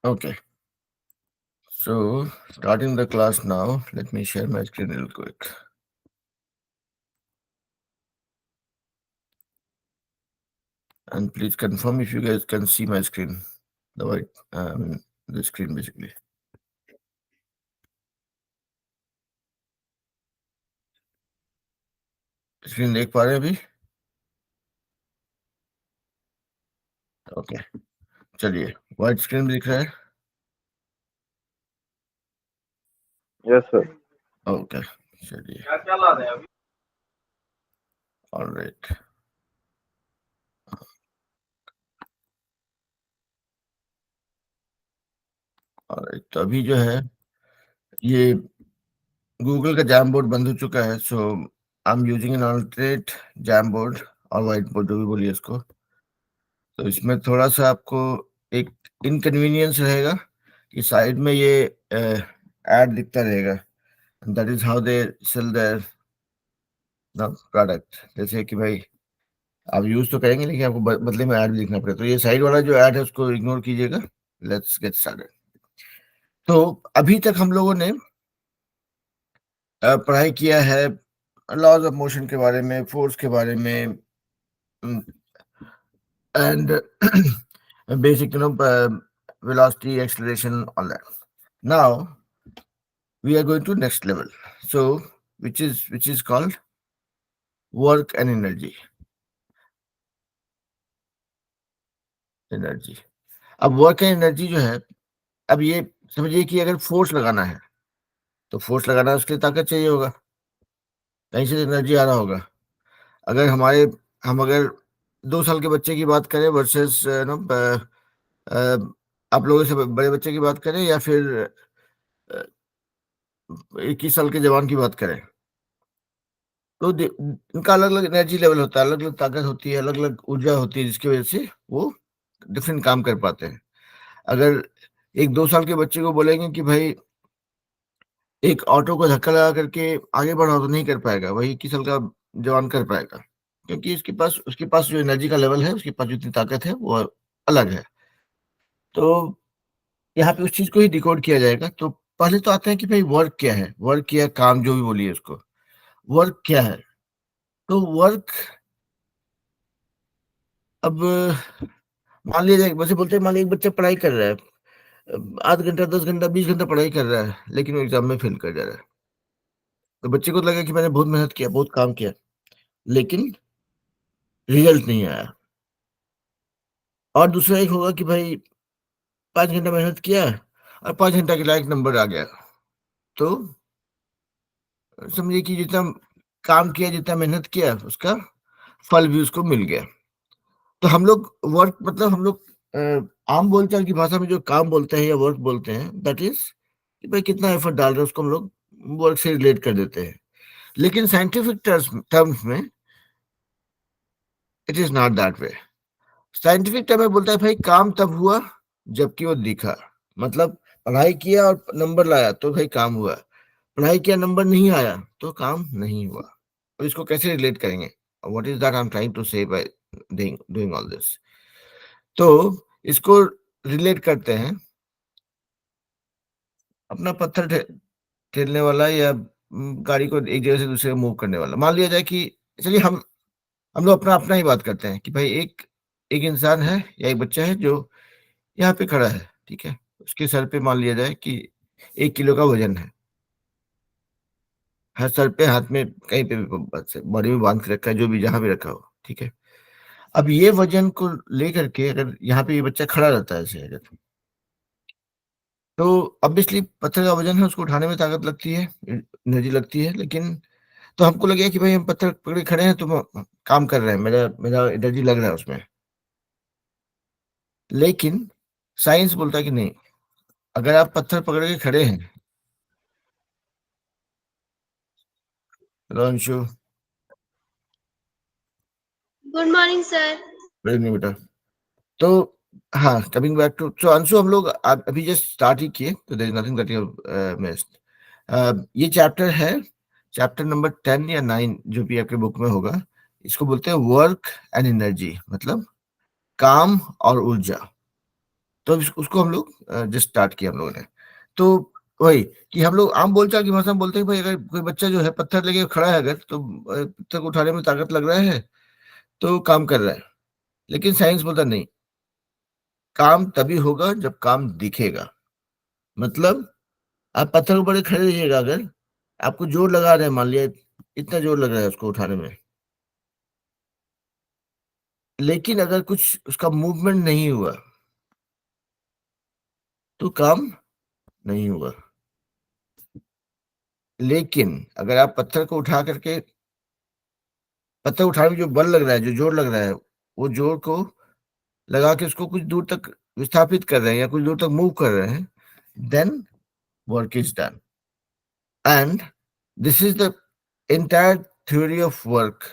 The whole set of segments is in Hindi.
Okay, so starting the class now, let me share my screen real quick. And please confirm if you guys can see my screen, the white, the screen basically. Screen देख पा रहे हैं अभी? ओके, चलिए, व्हाइट स्क्रीन दिख रहा है? Yes sir. ओके, चलिए, ऑलराइट। ऑलराइट, तो अभी जो है ये गूगल का जैम बोर्ड बंद हो चुका है, so I am using an alternate jam board और व्हाइट बोर्ड, जो भी बोलिए इसको। तो इसमें थोड़ा सा आपको एक इनकन्वीनियंस रहेगा कि साइड में ये एड दिखता रहेगा। That is how they sell their product. जैसे कि भाई आप यूज तो करेंगे, लेकिन आपको बदले में ऐड भी दिखना पड़ेगा। तो ये साइड वाला जो ऐड है उसको इग्नोर कीजिएगा। Let's get started. तो अभी तक हम लोगों ने पढ़ाई किया है लॉज ऑफ मोशन के बारे में, फोर्स के बारे में, and basic velocity, acceleration, all that. Now we are going to next level, so which is called work and energy. अब वर्क एंड एनर्जी जो है, अब ये समझिए कि अगर फोर्स लगाना है तो फोर्स लगाना उसके लिए ताकत चाहिए होगा, कहीं से एनर्जी आ रहा होगा। अगर हम अगर 2 साल के बच्चे की बात करें वर्सेस नो आप लोगों से बड़े बच्चे की बात करें, या फिर 21 साल के जवान की बात करें, तो इनका अलग अलग एनर्जी लेवल होता है, अलग अलग ताकत होती है, अलग अलग ऊर्जा होती है, जिसकी वजह से वो डिफरेंट काम कर पाते हैं। अगर एक 2 साल के बच्चे को बोलेंगे कि भाई एक ऑटो को धक्का लगा करके आगे बढ़ाओ, तो नहीं कर पाएगा। वही 21 साल का जवान कर पाएगा, क्योंकि उसके पास जो एनर्जी का लेवल है, उसके पास जितनी ताकत है वो अलग है। तो यहाँ पे उस चीज को ही डिकोड किया जाएगा। तो पहले तो आते हैं कि भाई वर्क क्या है, वर्क या काम जो भी बोलिए उसको, वर्क क्या है। तो वर्क, अब मान लिया जाए, वैसे बोलते हैं, मान लिया एक बच्चा पढ़ाई कर रहा है, 8 घंटा, 10 घंटा, 20 घंटा पढ़ाई कर रहा है, लेकिन वो एग्जाम में फेल कर जा रहा है। तो बच्चे को तो लगा कि मैंने बहुत मेहनत किया, बहुत काम किया, लेकिन रिजल्ट नहीं आया। और दूसरा एक होगा कि भाई 5 घंटा मेहनत किया और 5 घंटा के लायक नंबर आ गया। तो समझिए कि जितना काम किया, जितना मेहनत किया, उसका फल भी उसको मिल गया। तो हम लोग वर्क मतलब हम लोग आम बोलचाल की भाषा में जो काम बोलते हैं या वर्क बोलते हैं, दैट इज कि भाई कितना एफर्ट डाल रहे हैं, उसको हम लोग वर्क से रिलेट कर देते हैं। लेकिन साइंटिफिक टर्म्स में it is not that way. Scientific term में बोलता है भाई काम तब हुआ जबकि वो दिखा। मतलब पढ़ाई किया और नंबर लाया तो भाई काम हुआ, पढ़ाई किया नंबर नहीं आया तो काम नहीं हुआ। और इसको कैसे रिलेट करेंगे? What is that I am trying to say by doing all this. तो इसको रिलेट करते हैं अपना पत्थर ठेलने वाला या गाड़ी को एक जगह से दूसरे जगह मूव करने वाला। मान लिया जाए कि, चलिए हम लोग अपना अपना ही बात करते हैं कि भाई एक एक इंसान है या एक बच्चा है जो यहाँ पे खड़ा है, ठीक है। उसके सर पे मान लिया जाए कि 1 किलो का वजन है। हर सर पे, हाथ में, कहीं पे भी बॉडी में बांध के रखा है, जो भी जहां भी रखा हो, ठीक है। अब ये वजन को लेकर के अगर यहाँ पे ये बच्चा खड़ा रहता है ऐसे, अगर, तो ऑब्वियसली पत्थर का वजन है, उसको उठाने में ताकत लगती है, एनर्जी लगती है। लेकिन तो हमको लगे कि भाई हम पत्थर पकड़े खड़े हैं, तो हम काम कर रहे हैं, मेरा मेरा एनर्जी लग रहा है उसमें। लेकिन साइंस बोलता है कि नहीं, अगर आप पत्थर पकड़ के खड़े हैं, अंशु, गुड मॉर्निंग सर। नहीं बेटा, तो हाँ, coming back to, so Anshu, हम लोग अभी जस्ट स्टार्ट ही किए, तो there is nothing that you missed. ये चैप्टर है, चैप्टर नंबर 10 या 9, जो भी आपके बुक में होगा। इसको बोलते हैं वर्क एंड एनर्जी, मतलब काम और ऊर्जा। तो उसको हम लोग जस्ट स्टार्ट किया हम लोगों ने। तो वही कि हम लोग आम बोलचाल की भाषा में बोलते हैं भाई अगर कोई बच्चा जो है पत्थर लेके खड़ा है अगर तो पत्थर को उठाने में ताकत लग रहा है तो काम कर रहा है। लेकिन साइंस बोलता नहीं, काम तभी होगा जब काम दिखेगा। मतलब आप पत्थर के ऊपर खड़े रहिएगा, अगर आपको जोर लगा रहे हैं, मान लिया इतना जोर लग रहा है उसको उठाने में, लेकिन अगर कुछ उसका मूवमेंट नहीं हुआ तो काम नहीं हुआ। लेकिन अगर आप पत्थर को उठा करके, पत्थर उठाने में जो बल लग रहा है, जो जोर लग रहा है, वो जोर को लगा के उसको कुछ दूर तक विस्थापित कर रहे हैं या कुछ दूर तक मूव कर रहे हैं, then work is done. And this is the entire theory of work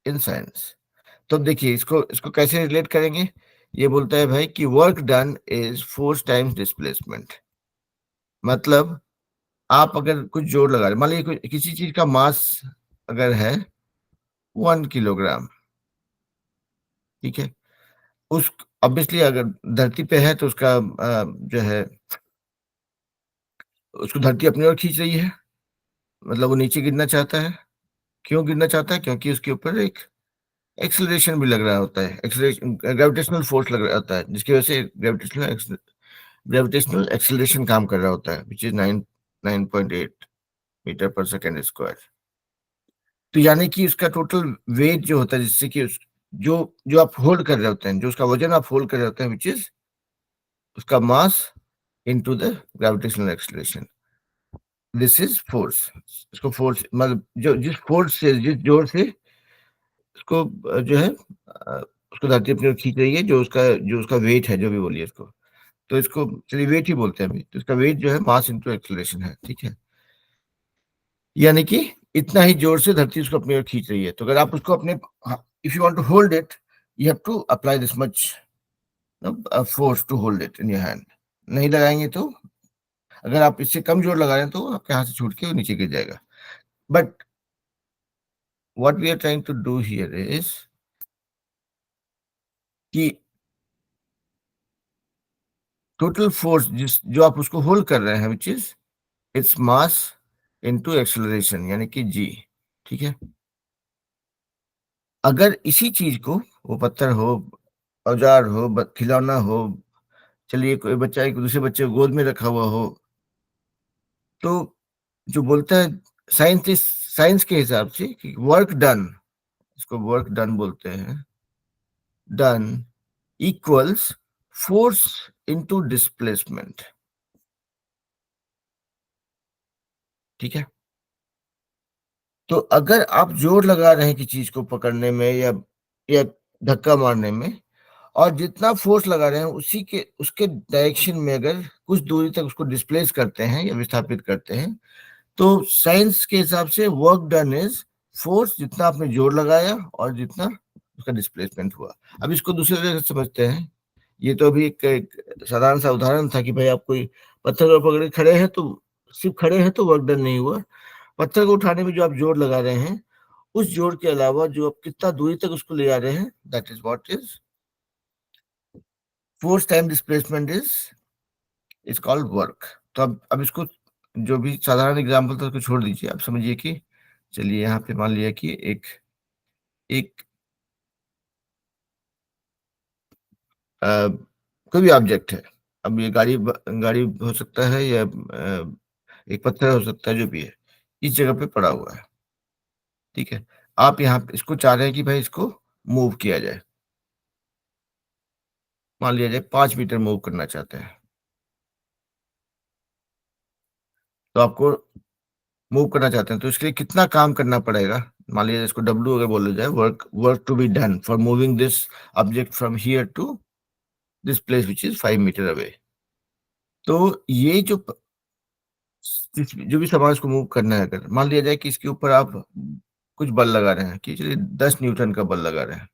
in science. तो अब देखिए इसको इसको कैसे रिलेट करेंगे। ये बोलता है भाई कि work done is force times displacement. मतलब आप अगर कुछ जोर लगा रहे, मान लीजिए किसी चीज का मास अगर है 1 किलोग्राम, ठीक है, उस ऑब्वियसली अगर धरती पे है तो उसका जो है उसको धरती अपनी ओर खींच रही है, मतलब वो नीचे गिरना चाहता है। क्यों गिरना चाहता है? क्योंकि उसके ऊपर एक एक्सेलरेशन भी लग रहा होता है, एक्सेलरेशन ग्रेविटेशनल फोर्स लग रहा होता है, जिसकी वजह से ग्रेविटेशनल एक्सेलरेशन काम कर रहा होता है, which is 9.8 metre per second square. तो यानी कि उसका टोटल वेट जो होता है, जिससे कि जो जो आप होल्ड कर रहे होते हैं, जो उसका वजन आप होल्ड कर रहे होते हैं, विच इज उसका mass into the gravitational acceleration, this is force. इसको फोर्स मतलब जो जिस फोर्स से, जिस जोर से उसको जो है उसको धरती अपनी ओर खींच रही है, जो उसका वेट है, जो भी बोलिए इसको, तो इसको चलिए वेट ही बोलते हैं अभी। तो इसका वेट जो है मास इनटू एक्सेलरेशन है, ठीक है। यानी कि इतना ही जोर से धरती उसको अपनी ओर खींच रही है। तो अगर आप उसको अपने, if you want to hold it, you have to apply this much force to hold it in your hand. नहीं लगाएंगे तो, अगर आप इससे कम जोर लगा रहे हैं तो आपके हाथ से छूट के नीचे गिर जाएगा। But what we are trying to do here is कि टोटल फोर्स जो आप उसको होल्ड कर रहे हैं, which is its mass into acceleration, यानी कि जी, ठीक है। अगर इसी चीज को, वो पत्थर हो, औजार हो, खिलौना हो, चलिए कोई बच्चा एक दूसरे बच्चे को गोद में रखा हुआ हो, तो जो बोलता है साइंस के हिसाब से कि वर्क डन, इसको वर्क डन बोलते हैं, done equals force into displacement, ठीक है। तो अगर आप जोर लगा रहे हैं कि चीज को पकड़ने में या धक्का मारने में, और जितना फोर्स लगा रहे हैं उसी के उसके डायरेक्शन में अगर कुछ दूरी तक उसको डिस्प्लेस करते हैं या विस्थापित करते हैं, तो साइंस के हिसाब से वर्क डन इज फोर्स जितना आपने जोर लगाया और जितना उसका डिस्प्लेसमेंट हुआ। अब इसको दूसरे तरह से समझते हैं। ये तो अभी एक साधारण सा उदाहरण था कि भाई आप कोई पत्थर को पकड़े खड़े हैं, तो सिर्फ खड़े हैं तो वर्क डन नहीं हुआ। पत्थर को उठाने में जो आप जोर लगा रहे हैं, उस जोर के अलावा जो आप कितना दूरी तक उसको ले जा रहे हैं, that is what is force time displacement is called work. तो अब इसको जो भी साधारण एग्जांपल था उसको छोड़ दीजिए। आप समझिए कि चलिए यहाँ पे मान लिया कि एक एक अ, कोई भी ऑब्जेक्ट है। अब ये गाड़ी हो सकता है या एक पत्थर हो सकता है, जो भी है, इस जगह पे पड़ा हुआ है, ठीक है। आप यहाँ पे इसको चाह रहे हैं कि भाई इसको मूव किया जाए, मान लिया जाए 5 मीटर मूव करना चाहते हैं, तो आपको मूव करना चाहते हैं तो इसके लिए कितना काम करना पड़ेगा। मान लीजिए इसको डब्ल्यू अगर बोला जाए, work work to be done for moving this object from here to this place which is 5 metre away. तो ये जो भी सामान इसको मूव करना है, अगर मान लिया जाए कि इसके ऊपर आप कुछ बल लगा रहे हैं, कि चलिए 10 न्यूटन का बल लगा रहे हैं।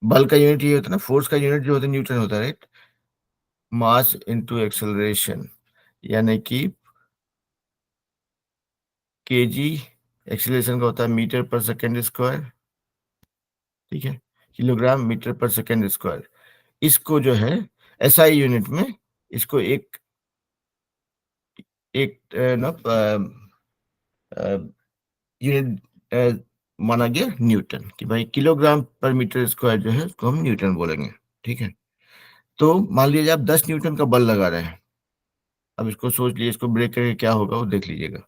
बल का यूनिट ये होता है ना, फोर्स का यूनिट जो होता है न्यूटन होता है, राइट। मास इनटू एक्सेलरेशन, यानी कि केजी एक्सेलरेशन का होता है मीटर पर सेकेंड स्क्वायर, ठीक है, kilogram metre per second square. इसको जो है SI यूनिट में इसको एक ना यूनिट माना गया न्यूटन, कि भाई किलोग्राम पर मीटर स्क्वायर जो है उसको हम न्यूटन बोलेंगे। ठीक है, तो मान लीजिए आप 10 न्यूटन का बल लगा रहे हैं। अब इसको सोच लीजिए, इसको ब्रेक करके क्या होगा वो देख लीजिएगा।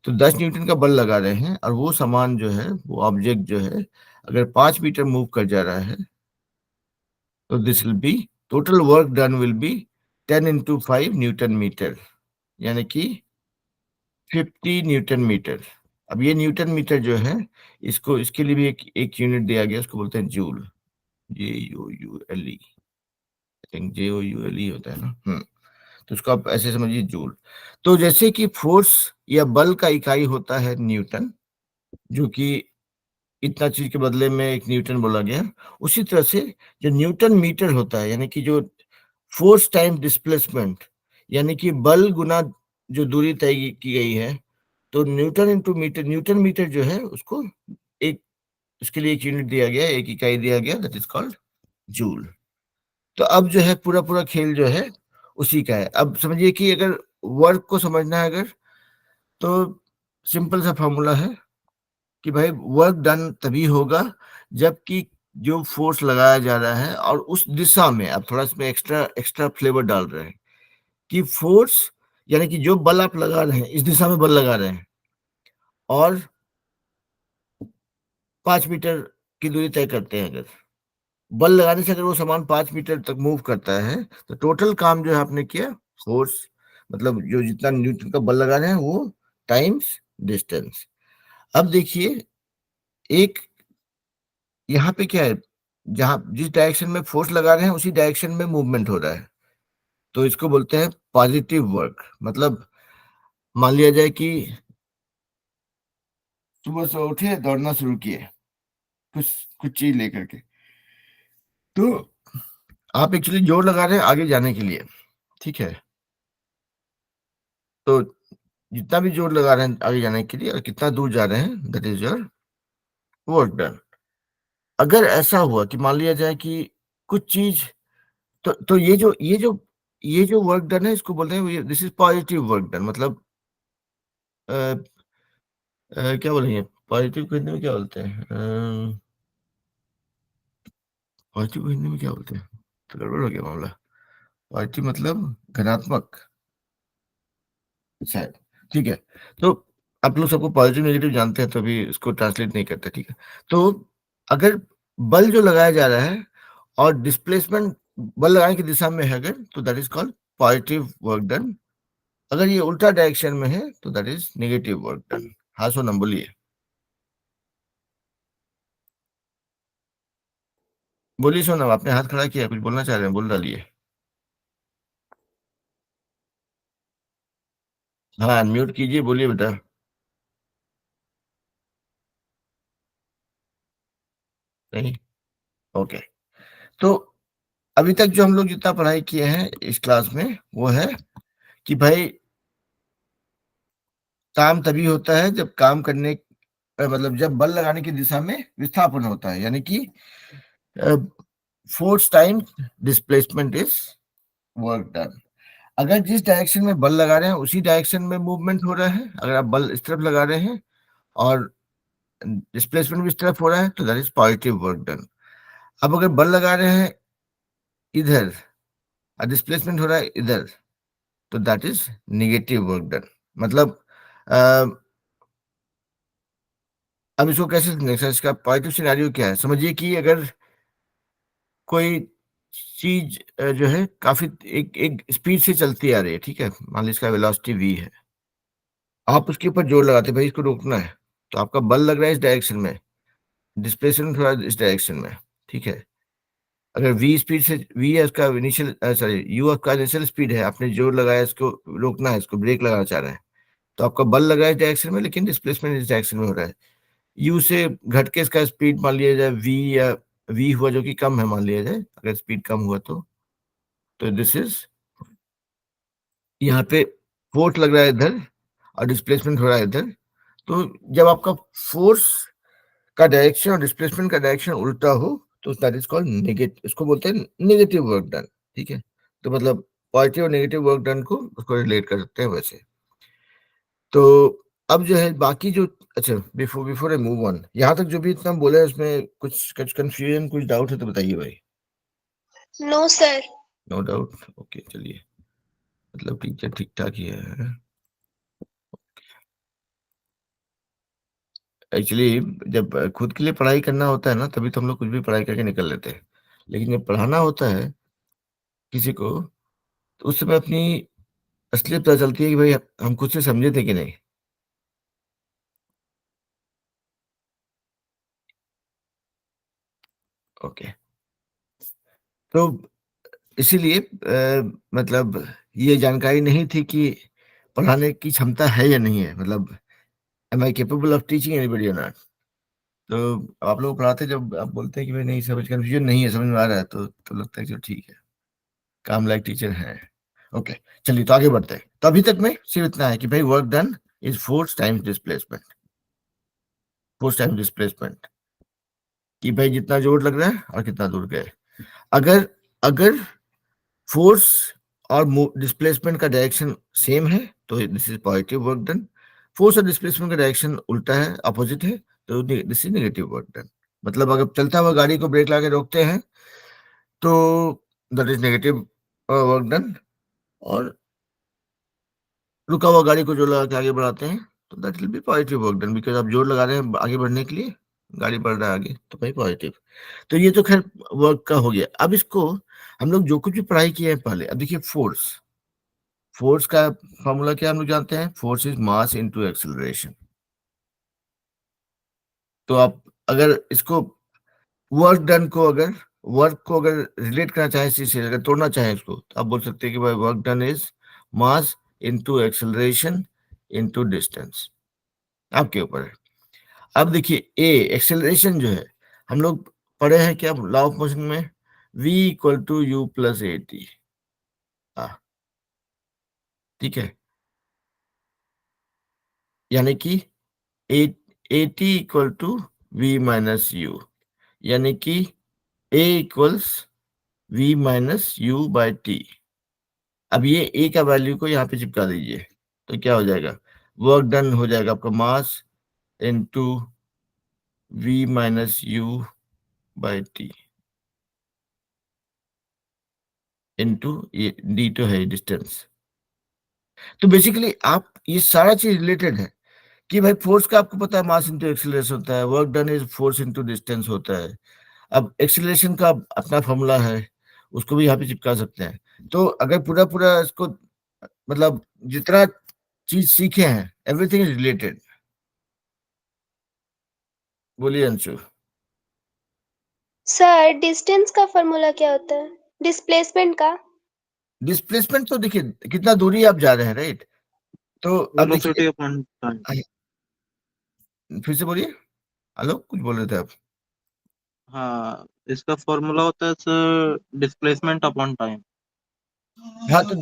तो 10 न्यूटन का बल लगा रहे हैं और वो सामान जो है, वो ऑब्जेक्ट जो है, अगर 5 मीटर मूव कर जा रहा है तो this will be total work done will be 10 into 5 newton metre, यानी कि 50 न्यूटन मीटर। अब ये न्यूटन मीटर जो है, इसको इसके लिए भी एक यूनिट दिया गया, उसको बोलते हैं जूल। JOULE, थिंक JOULE होता है ना। तो उसको आप ऐसे समझिए, जूल। तो जैसे कि फोर्स या बल का इकाई होता है न्यूटन, जो कि इतना चीज के बदले में एक न्यूटन बोला गया, उसी तरह से जो न्यूटन मीटर होता है, यानी कि जो फोर्स टाइम डिस्प्लेसमेंट, यानी कि बल गुना जो दूरी तय की गई है, तो newton into metre, newton metre जो है उसको एक, उसके लिए एक यूनिट दिया गया, एक इकाई दिया गया, दैट इज कॉल्ड जूल। तो अब जो है पूरा पूरा खेल जो है उसी का है। अब समझिए कि अगर वर्क को समझना है अगर, तो सिंपल सा फॉर्मूला है कि भाई वर्क डन तभी होगा जबकि जो फोर्स लगाया जा रहा है और उस दिशा में, अब थोड़ा इसमें एक्स्ट्रा एक्स्ट्रा फ्लेवर डाल रहे हैं कि फोर्स, यानी कि जो बल आप लगा रहे हैं इस दिशा में बल लगा रहे हैं और 5 मीटर की दूरी तय करते हैं, अगर बल लगाने से अगर वो सामान 5 मीटर तक मूव करता है, तो टोटल काम जो है आपने किया, फोर्स मतलब जो जितना न्यूटन का बल लगा रहे हैं वो टाइम्स डिस्टेंस। अब देखिए, एक यहाँ पे क्या है, जहां जिस डायरेक्शन में फोर्स लगा रहे हैं उसी डायरेक्शन में मूवमेंट हो रहा है, तो इसको बोलते हैं पॉजिटिव वर्क। मतलब मान लिया जाए कि सुबह से उठे, दौड़ना शुरू किए कुछ कुछ चीज लेकर के, तो आप एक्चुअली जोर लगा रहे हैं आगे जाने के लिए। ठीक है, तो जितना भी जोर लगा रहे हैं आगे जाने के लिए और कितना दूर जा रहे हैं, that is your work done. अगर ऐसा हुआ कि मान लिया जाए कि कुछ चीज, तो ये जो वर्क डन है इसको बोलते हैं, this is positive work done. मतलब क्या बोलेंगे, पॉजिटिव को हिंदी में क्या बोलते हैं, पॉजिटिव को हिंदी में क्या बोलते हैं, तो गड़बड़ हो गया मामला। पॉजिटिव मतलब धनात्मक शायद। ठीक है, तो आप लोग सबको पॉजिटिव नेगेटिव जानते हैं, तो अभी इसको ट्रांसलेट नहीं करते। ठीक है, तो अगर बल जो लगाया जा रहा है और डिस्प्लेसमेंट बल लगाने की दिशा में है अगर, तो that is called positive work done. अगर ये उल्टा डायरेक्शन में है तो that is negative work done. हाँ सोनम बोलिए, बोलिए सोनम, आपने हाथ खड़ा किया, कुछ बोलना चाह रहे हैं, बोल डालिए। हाँ अनम्यूट कीजिए, बोलिए बेटा। नहीं, ओके। तो अभी तक जो हम लोग जितना पढ़ाई किए हैं इस क्लास में, वो है कि भाई काम तभी होता है जब काम करने मतलब जब बल लगाने की दिशा में विस्थापन होता है, यानी कि force time displacement is work done. अगर जिस डायरेक्शन में बल लगा रहे हैं उसी डायरेक्शन में मूवमेंट हो रहा है, अगर आप बल इस तरफ लगा रहे हैं और डिस्प्लेसमेंट भी इस तरफ हो रहा है, तो that is positive work done. अब अगर बल लगा रहे हैं इधर और डिस्प्लेसमेंट हो रहा है इधर, तो that is negative work done. मतलब अब इसको कैसे समझें सर, इसका पॉजिटिव सिनेरियो क्या है, समझिए कि अगर कोई चीज जो है काफी एक एक स्पीड से चलती आ रही है, ठीक है, मान लीजिए इसका वेलोसिटी v है, आप उसके ऊपर जोर लगाते हैं भाई इसको रोकना है, तो आपका बल लग रहा है इस डायरेक्शन में, डिस्प्लेसमेंट थोड़ा इस डायरेक्शन में। ठीक है, अगर v स्पीड से, v है उसका इनिशियल, सॉरी u आपका इनिशियल स्पीड है, आपने जोर लगाया इसको रोकना है, इसको ब्रेक लगाना चाह रहे हैं, तो आपका बल लगा है इस डायरेक्शन में लेकिन डिस्प्लेसमेंट इस डायरेक्शन में हो रहा है। u से घट के इसका स्पीड मान लिया जाए v, या v हुआ जो कि कम है मान लिया जाए, अगर स्पीड कम हुआ तो दिस इज, यहाँ पे फोर्स लग रहा है इधर और डिस्प्लेसमेंट हो रहा है इधर। तो जब आपका फोर्स का डायरेक्शन और डिस्प्लेसमेंट का डायरेक्शन उल्टा हो तो दैट इज कॉल्ड नेगेटिव, इसको बोलते हैं नेगेटिव वर्क डन, ठीक है। तो मतलब पॉजिटिव और नेगेटिव वर्क डन को उसको रिलेट कर सकते हैं वैसे। तो अब जो है बाकी जो, अच्छा बिफोर आई मूव ऑन, यहाँ तक जो भी इतना बोला है उसमें कुछ कंफ्यूजन, कुछ डाउट है तो बताइए भाई। No, sir. No doubt, okay चलिए, मतलब टीचर ठीक ठाक ही है। एक्चुअली जब खुद के लिए पढ़ाई करना होता है ना, तभी तो हम लोग कुछ भी पढ़ाई करके निकल लेते हैं, लेकिन जब पढ़ाना होता है किसी को, तो उस समय अपनी असलियत पता चलती है कि भाई हम खुद से समझे थे कि नहीं। ओके, तो इसीलिए मतलब ये जानकारी नहीं थी कि पढ़ाने की क्षमता है या नहीं है, मतलब am I capable of teaching anybody और नॉट। तो आप लोग पढ़ाते जब आप बोलते हैं कि भाई नहीं समझ, कंफ्यूजन नहीं है, समझ में आ रहा है, तो लगता है कि चलो ठीक है, काम लायक टीचर है। ओके, चलिए तो आगे बढ़ते हैं। तो अभी तक में सिर्फ इतना है कि भाई work done is force times displacement, force times displacement, कि भाई जितना जोर लग रहा है और कितना दूर गए। अगर अगर फोर्स और डिस्प्लेसमेंट का डायरेक्शन सेम है तो this is positive work done. Force और डिस्प्लेसमेंट का डायरेक्शन उल्टा है, अपोजिट है, तो this is negative work done. मतलब अगर चलता हुआ गाड़ी को ब्रेक लगा के रोकते हैं तो that is negative work done, और रुका हुआ गाड़ी को जो लगा के आगे बढ़ाते हैं तो that will B positive work done, because आप जोर लगा रहे हैं आगे बढ़ने के लिए, गाड़ी बढ़ रहा है आगे, तो भाई पॉजिटिव। तो ये तो खैर वर्क का हो गया। अब इसको हम लोग जो कुछ भी पढ़ाई किए हैं पहले, अब देखिए फोर्स, फोर्स का फॉर्मूला क्या हम लोग जानते हैं, force is mass into acceleration. तो आप अगर इसको वर्क डन को, अगर वर्क को अगर रिलेट करना चाहें इसी से, अगर तोड़ना चाहें इसको, तो आप बोल सकते हैं कि भाई work done is mass into acceleration into distance, आपके ऊपर है। अब देखिए ए एक्सेलरेशन जो है, हम लोग पढ़े हैं क्या लॉ ऑफ मोशन में, v equal to you plus A t, ठीक है, यानी कि a t equal to v minus u, यानी कि a equals v minus you by t. अब ये ए का वैल्यू को यहाँ पे चिपका दीजिए, तो क्या हो जाएगा, वर्क डन हो जाएगा आपका mass into V minus you by T into ये डी तो है डिस्टेंस। तो बेसिकली आप ये सारा चीज रिलेटेड है कि भाई फोर्स का आपको पता है मास इनटू एक्सीलरेशन होता है, work done is force into distance होता है। अब एक्सीलरेशन का अपना फॉर्मूला है, उसको भी यहाँ पे चिपका सकते हैं। तो अगर पूरा पूरा इसको, मतलब जितना चीज सीखे हैं एवरीथिंग इज रिलेटेड। बोलिए अंशु। सर डिस्टेंस का फॉर्मूला क्या होता है, डिस्प्लेसमेंट का? डिस्प्लेसमेंट तो देखिए कितना दूरी आप जा रहे हैं, राइट। तो अब देखिए, वेलोसिटी अपॉन टाइम। फिर से बोलिए, हेलो कुछ बोल रहे थे आप। हाँ, इसका फॉर्मूला होता है सर डिस्प्लेसमेंट अपॉन टाइम। हाँ तो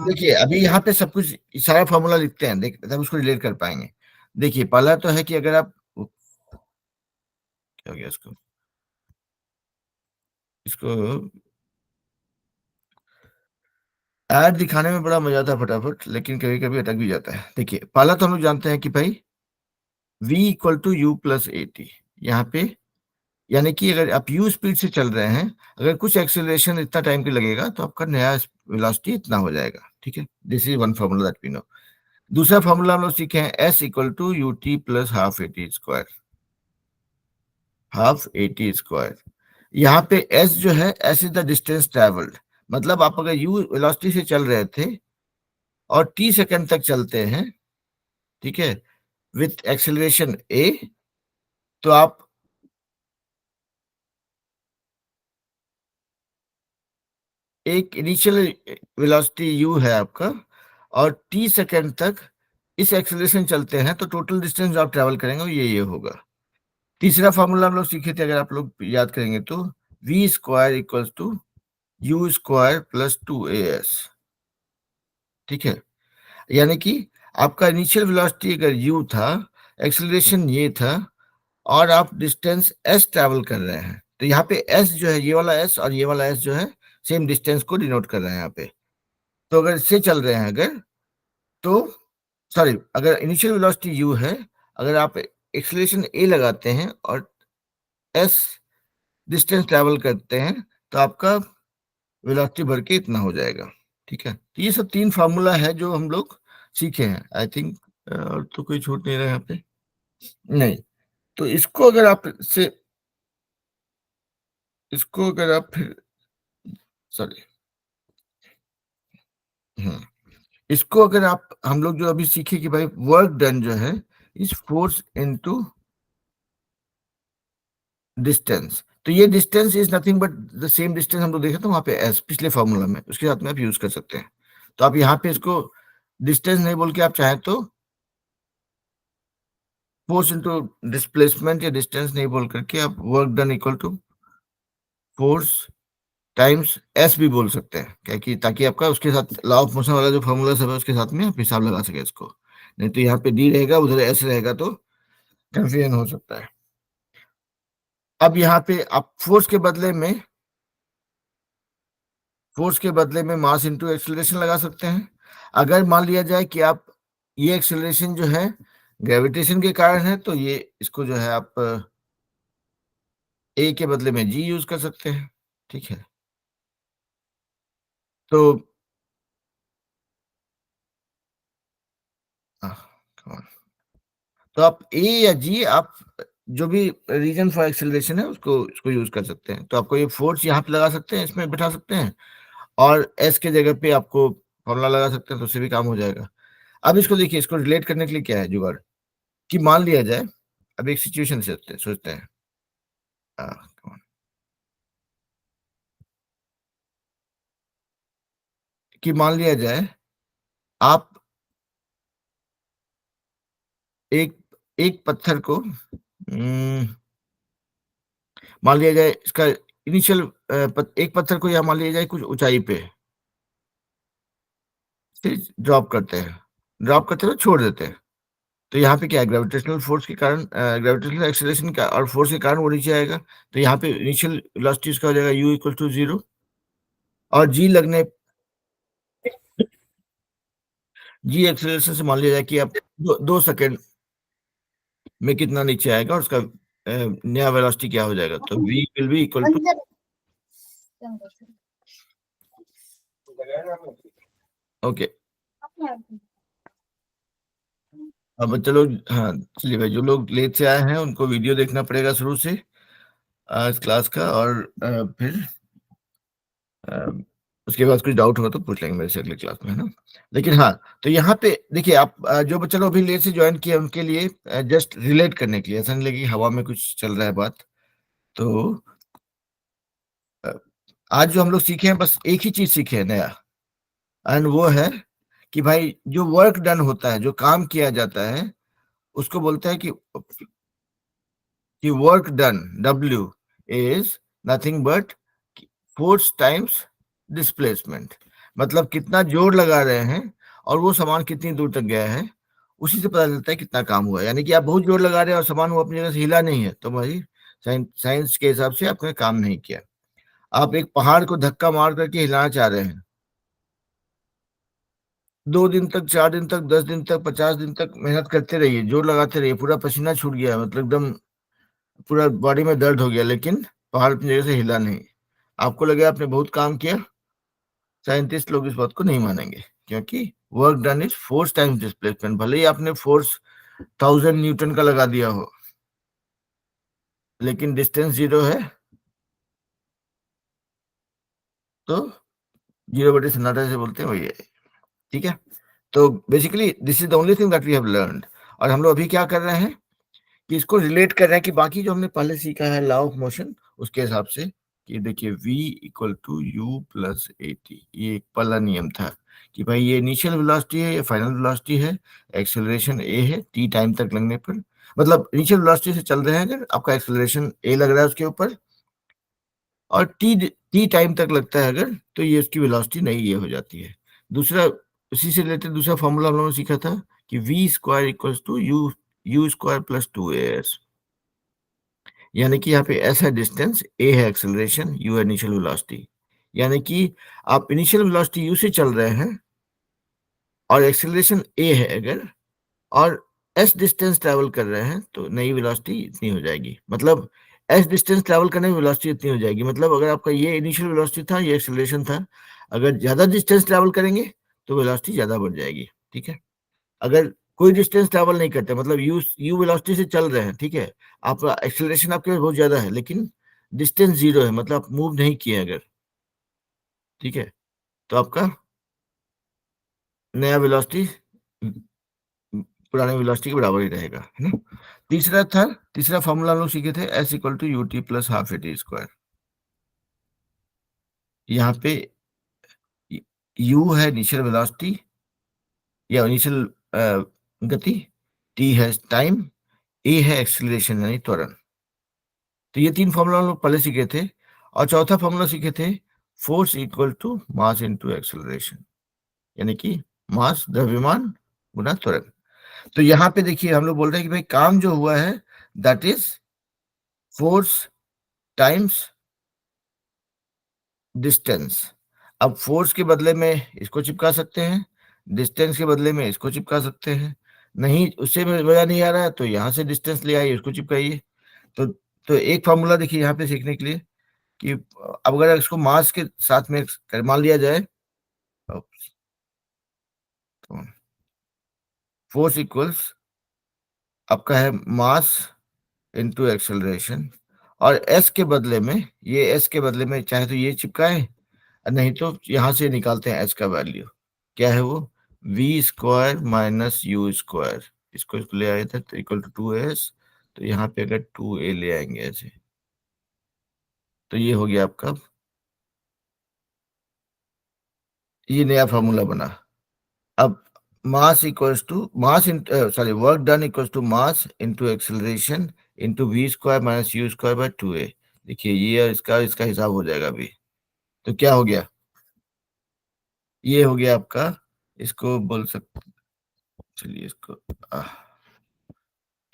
देखिए अभी यहाँ पे सब कुछ सारा फॉर्मूला लिखते हैं, देख तब उसको रिलेट कर पाएंगे। देखिए पहला तो है कि अगर आप, क्या हो गया इसको, इसको ऐड दिखाने में बड़ा मजा आता है फटाफट, लेकिन कभी कभी अटक भी जाता है। देखिए पहला तो हम लोग जानते हैं कि भाई v equal to you plus A T, यहाँ पे यानी कि अगर आप u स्पीड से चल रहे हैं, अगर कुछ एक्सेलरेशन इतना टाइम के लगेगा तो आपका नया वेलोसिटी इतना हो जाएगा, ठीक है। This is one formula that we know. दूसरा फॉर्मूला हम लोग सीखे हैं s equal to U T plus half A T square, half A T square. यहाँ पे s जो है, s is the distance travelled, मतलब आप अगर u वेलोसिटी से चल रहे थे और t सेकंड तक चलते हैं, ठीक है, विथ एक्सेलरेशन a, तो आप एक इनिशियल वेलोसिटी u है आपका, और t सेकंड तक इस एक्सेलरेशन चलते हैं, तो टोटल डिस्टेंस जो आप ट्रेवल करेंगे वो ये होगा। तीसरा फॉर्मूला हम लोग सीखे थे, अगर आप लोग याद करेंगे तो v square equals to U square plus two A S, ठीक है। यानी कि आपका इनिशियल वेलोसिटी अगर u था, एक्सेलरेशन ये था, और आप डिस्टेंस s ट्रैवल कर रहे हैं, तो यहाँ पे एस जो है, ये वाला एस और ये वाला एस जो है सेम डिस्टेंस को डिनोट कर रहे हैं यहाँ पे। तो अगर इससे चल रहे हैं अगर, तो सॉरी, अगर इनिशियल वेलोसिटी u है, अगर आप एक्सीलरेशन a लगाते हैं और s डिस्टेंस ट्रैवल करते हैं, तो आपका वेलोसिटी बढ़ के इतना हो जाएगा। ठीक है, तो ये सब 3 फार्मूला है जो हम लोग सीखे हैं। आई थिंक और तो कोई छूट नहीं रहा यहाँ पे, नहीं। तो इसको अगर आप से, इसको अगर आप फिर, सॉरी, इसको अगर आप, हम लोग जो अभी सीखे कि भाई वर्क डन जो है इज फोर्स इनटू डिस्टेंस, तो ये distance is nothing but the same distance हम लोग देखे थे वहां पे एस पिछले फॉर्मूला में, उसके साथ में आप यूज कर सकते हैं। तो आप यहाँ पे इसको डिस्टेंस नहीं बोल के आप चाहे तो फोर्स इनटू डिस्प्लेसमेंट या डिस्टेंस नहीं बोल करके आप work done equal to force times S भी बोल सकते हैं, क्या कि ताकि आपका उसके साथ लॉ ऑफ मोशन वाला जो फॉर्मूला सब है उसके साथ में आप हिसाब लगा सके इसको। नहीं तो यहाँ पे डी रहेगा, उधर एस रहेगा, तो कंफ्यूजन हो सकता है। अब यहाँ पे आप फोर्स के बदले में मास इंटू एक्सेलरेशन लगा सकते हैं। अगर मान लिया जाए कि आप ये एक्सेलरेशन जो है ग्रेविटेशन के कारण है, तो ये इसको जो है आप ए के बदले में जी यूज कर सकते हैं। ठीक है, तो आह, come on। तो आप ए या जी, आप जो भी रीजन फॉर एक्सेलरेशन है उसको यूज कर सकते हैं। तो आपको ये फोर्स यहाँ पे लगा सकते हैं, इसमें बिठा सकते हैं, और एस के जगह पे आपको फॉर्मूला लगा सकते हैं, तो उससे भी काम हो जाएगा। अब इसको देखिए, इसको रिलेट करने के लिए क्या है जुगाड़, कि मान लिया जाए, अब एक सिचुएशन सोचते हैं। come on। कि मान लिया जाए आप एक एक पत्थर को, मान लिया जाए इसका इनिशियल, एक पत्थर को या मान लिया जाए कुछ ऊंचाई पे ड्रॉप करते हैं, छोड़ देते हैं। तो यहाँ पे क्या है, ग्रेविटेशनल फोर्स के कारण, ग्रेविटेशनल एक्सेलरेशन का और फोर्स के कारण वो नीचे आएगा। तो यहाँ पे इनिशियल वेलोसिटी इसका हो जाएगा u इक्वल टू 0, और जी एक्सेलरेशन से मान लिया जाए कि आप 2 सेकेंड में कितना नीचे आएगा, और उसका नया वेलोसिटी क्या हो जाएगा। तो v will be equal to, okay. अब चलो, हाँ चलिए भाई, जो लोग लेट से आए हैं उनको वीडियो देखना पड़ेगा शुरू से इस क्लास का, और फिर उसके बाद कुछ डाउट होगा तो पूछ लेंगे मेरे से अगले क्लास में, है ना। लेकिन हाँ, तो यहाँ पे देखिए, आप जो बच्चे लोग अभी लेट से ज्वाइन किए उनके लिए जस्ट रिलेट करने के लिए, ऐसा नहीं लगे हवा में कुछ चल रहा है बात। तो अ, आज जो हम लोग सीखे हैं, बस एक ही चीज सीखे हैं नया, एंड वो है कि भाई जो वर्क डन होता है, जो काम किया जाता है, उसको बोलते हैं कि work done W is nothing but force times displacement. मतलब कितना जोर लगा रहे हैं और वो सामान कितनी दूर तक गया है, उसी से पता चलता है कितना काम हुआ है। यानी कि आप बहुत जोर लगा रहे हैं और सामान वो अपनी जगह से हिला नहीं है, तो भाई साइंस के हिसाब से आपने काम नहीं किया। आप एक पहाड़ को धक्का मार करके हिलाना चाह रहे हैं, 2 दिन तक, 4 दिन तक, 10 दिन तक, 50 दिन तक मेहनत करते रहिए, जोर लगाते रहिए, पूरा पसीना छूट गया, मतलब एकदम पूरा बॉडी में दर्द हो गया, लेकिन पहाड़ अपनी जगह से हिला नहीं। आपको लगे आपने बहुत काम किया, साइंटिस्ट लोग इस बात को नहीं मानेंगे, क्योंकि work done is force times displacement. भले ही आपने फोर्स 1000 न्यूटन का लगा दिया हो, लेकिन डिस्टेंस 0 है, तो 0/सन्नाटा से बोलते हैं वही है। ठीक है, तो basically this is the only thing that we have learned. और हम लोग अभी क्या कर रहे हैं कि इसको रिलेट कर रहे हैं कि बाकी जो हमने पहले सीखा है लॉ ऑफ मोशन, उसके हिसाब से, कि देखिए v equal to you plus A T, ये एक पहला नियम था कि भाई ये इनिशियल वेलोसिटी है, ये फाइनल वेलोसिटी है, एक्सेलरेशन a है t टाइम तक लगने पर, मतलब इनिशियल वेलोसिटी से चल रहे हैं अगर आपका एक्सेलरेशन a लग रहा है उसके ऊपर, और t टाइम तक लगता है अगर, तो ये उसकी वेलोसिटी नई ये हो जाती है। दूसरा, उसी से रिलेटेड दूसरा फॉर्मूला हम लोगों ने सीखा था कि v square equals to U square plus 2as। यानी कि यहाँ पे s है डिस्टेंस, a है एक्सेलरेशन, u है इनिशियल वेलोसिटी। यानी कि आप इनिशियल वेलोसिटी u से चल रहे हैं और एक्सेलरेशन a है अगर, और s डिस्टेंस ट्रैवल कर रहे हैं तो नई वेलोसिटी इतनी हो जाएगी। मतलब s डिस्टेंस ट्रैवल करने में वेलोसिटी इतनी हो जाएगी। मतलब अगर आपका ये इनिशियल वेलोसिटी था, ये एक्सेलरेशन था, अगर ज्यादा डिस्टेंस ट्रैवल करेंगे तो वेलोसिटी ज्यादा बढ़ जाएगी। ठीक है, अगर कोई डिस्टेंस ट्रैवल नहीं करते, मतलब यू वेलोसिटी से चल रहे हैं, ठीक है, आप एक्सेलरेशन आपके पास बहुत ज्यादा है लेकिन डिस्टेंस 0 है, मतलब आप मूव नहीं किए अगर, ठीक है, तो आपका नया वेलोसिटी पुराने वेलोसिटी के बराबर ही रहेगा, है ना। तीसरा फॉर्मूला हम लोग सीखे थे, s equal to U T plus half A T square. यहाँ पे u है इनिशियल वेलोसिटी या इनिशियल गति, t है टाइम, a है एक्सेलरेशन यानी त्वरण। तो ये 3 फॉर्मूला हम लोग पहले सीखे थे। और चौथा फॉर्मूला सीखे थे, force equal to mass into acceleration, यानी कि मास द्रव्यमान गुना त्वरण। तो यहाँ पे देखिए हम लोग बोल रहे हैं कि भाई काम जो हुआ है that is force times distance. अब फोर्स के बदले में इसको चिपका सकते हैं, डिस्टेंस के बदले में इसको चिपका सकते हैं। नहीं, उससे मजा नहीं आ रहा है तो यहाँ से डिस्टेंस ले आइए, उसको चिपकाइए। तो तो एक फॉर्मूला देखिए यहाँ पे सीखने के लिए कि अब अगर इसको मास के साथ में मान लिया जाए, फोर्स इक्वल्स आपका है मास इनटू एक्सेलरेशन, और एस के बदले में, ये एस के बदले में चाहे तो ये चिपकाए, नहीं तो यहां से निकालते हैं एच का वैल्यू, क्या है वो, V square minus you square. इसको ले आए थे तो इक्वल टू 2s, तो यहाँ पे अगर 2a ले आएंगे ऐसे तो ये हो गया आपका, ये नया फॉर्मूला बना। अब mass equals to mass in sorry work done equals to mass into acceleration into v square minus you square by 2a। देखिए ये इसका इसका हिसाब हो जाएगा अभी। तो क्या हो गया, ये हो गया आपका, इसको बोल सकते, चलिए इसको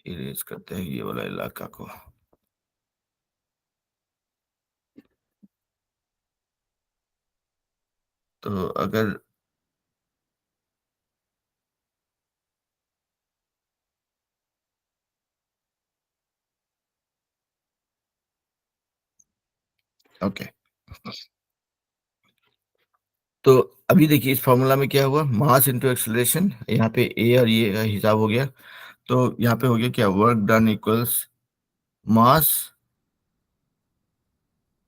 इरेज करते हैं ये वाला इलाका को। तो अगर ओके, तो अभी देखिए इस फॉर्मूला में क्या हुआ, मास इनटू एक्सेलरेशन, यहाँ पे ए और ये का हिसाब हो गया। तो यहाँ पे हो गया क्या, work done equals mass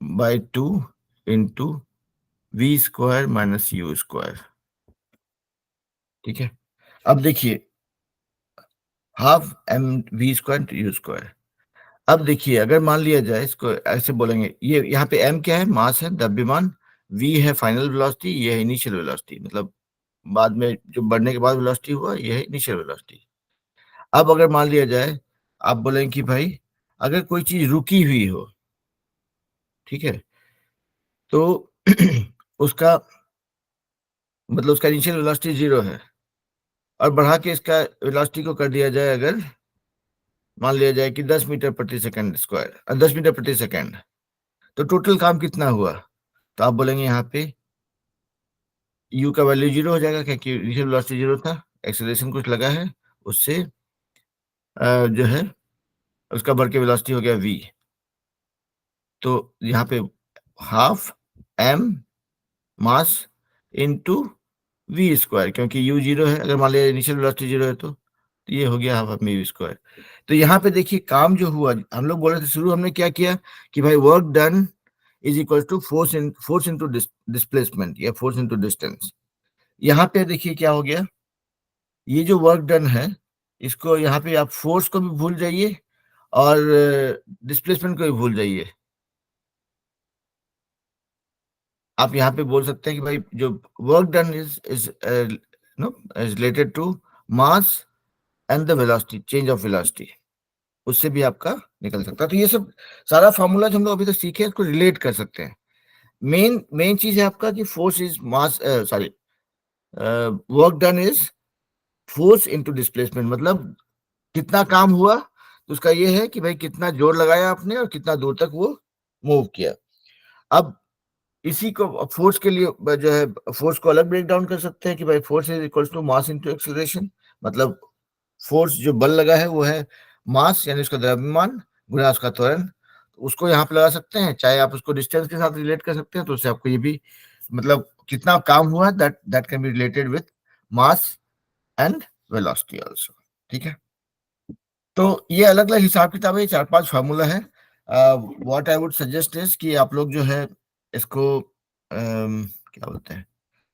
by 2 into we square minus you square. ठीक है, अब देखिए half M V square U square. अब देखिए अगर मान लिया जाए, इसको ऐसे बोलेंगे, ये यहाँ पे m क्या है, मास है द्रव्यमान, v है फाइनल वेलोसिटी, ये है इनिशियल वेलोसिटी, मतलब बाद में जो बढ़ने के बाद वेलोसिटी हुआ, ये है इनिशियल वेलोसिटी। अब अगर मान लिया जाए, आप बोलेंगे कि भाई अगर कोई चीज रुकी हुई हो, ठीक है, तो उसका मतलब उसका इनिशियल वेलोसिटी 0 है, और बढ़ा के इसका वेलोसिटी को कर दिया जाए, अगर मान लिया जाए कि 10 मीटर प्रति सेकंड स्क्वायर, 10 मीटर प्रति सेकंड, तो टोटल काम कितना हुआ, तो आप बोलेंगे यहाँ पे u का वैल्यू 0 हो जाएगा क्योंकि इनिशियल वेलोसिटी 0 था, एक्सेलरेशन कुछ लगा है, उससे जो है उसका बढ़ के वेलोसिटी हो गया v। तो यहाँ पे half m mass into v square, क्योंकि u 0 है, अगर मान लिया इनिशियल वेलोसिटी 0 है तो ये हो गया हाफ m v स्क्वायर। तो यहाँ पे देखिए काम जो हुआ, हम लोग बोले थे शुरू, हमने क्या किया कि भाई work done is equal to force into displacement या फोर्स इनटू डिस्टेंस। यहाँ पे देखिए क्या हो गया, ये जो वर्क डन है, इसको यहाँ पे आप फोर्स को भी भूल जाइए और डिस्प्लेसमेंट को भी भूल जाइए। आप यहाँ पे बोल सकते हैं कि भाई जो work done is no is related to mass and the velocity, change of velocity, उससे भी आपका निकल सकता है। तो ये सब सारा फॉर्मूला जो हम लोग अभी तक सीखे इसको रिलेट कर सकते हैं। मेन मेन चीज है आपका कि force is mass, sorry work done is force into displacement, मतलब कितना काम हुआ, उसका ये है कि भाई कितना जोर लगाया आपने और कितना दूर तक वो मूव किया। अब इसी को फोर्स के लिए जो है फोर्स को अलग ब्रेक डाउन कर सकते हैं कि भाई force is equals to mass into acceleration. मतलब फोर्स जो बल लगा है वो है मास यानी उसका द्रव्यमान गुणा उसका त्वरण। उसको यहाँ पे लगा सकते हैं, चाहे आप उसको डिस्टेंस के साथ रिलेट कर सकते हैं, तो उससे आपको ये भी मतलब कितना काम हुआ that that can be related with mass and velocity also. ठीक है, तो ये अलग अलग हिसाब किताब है, 4-5 फार्मूला है। What I would suggest is कि आप लोग जो है इसको क्या बोलते हैं,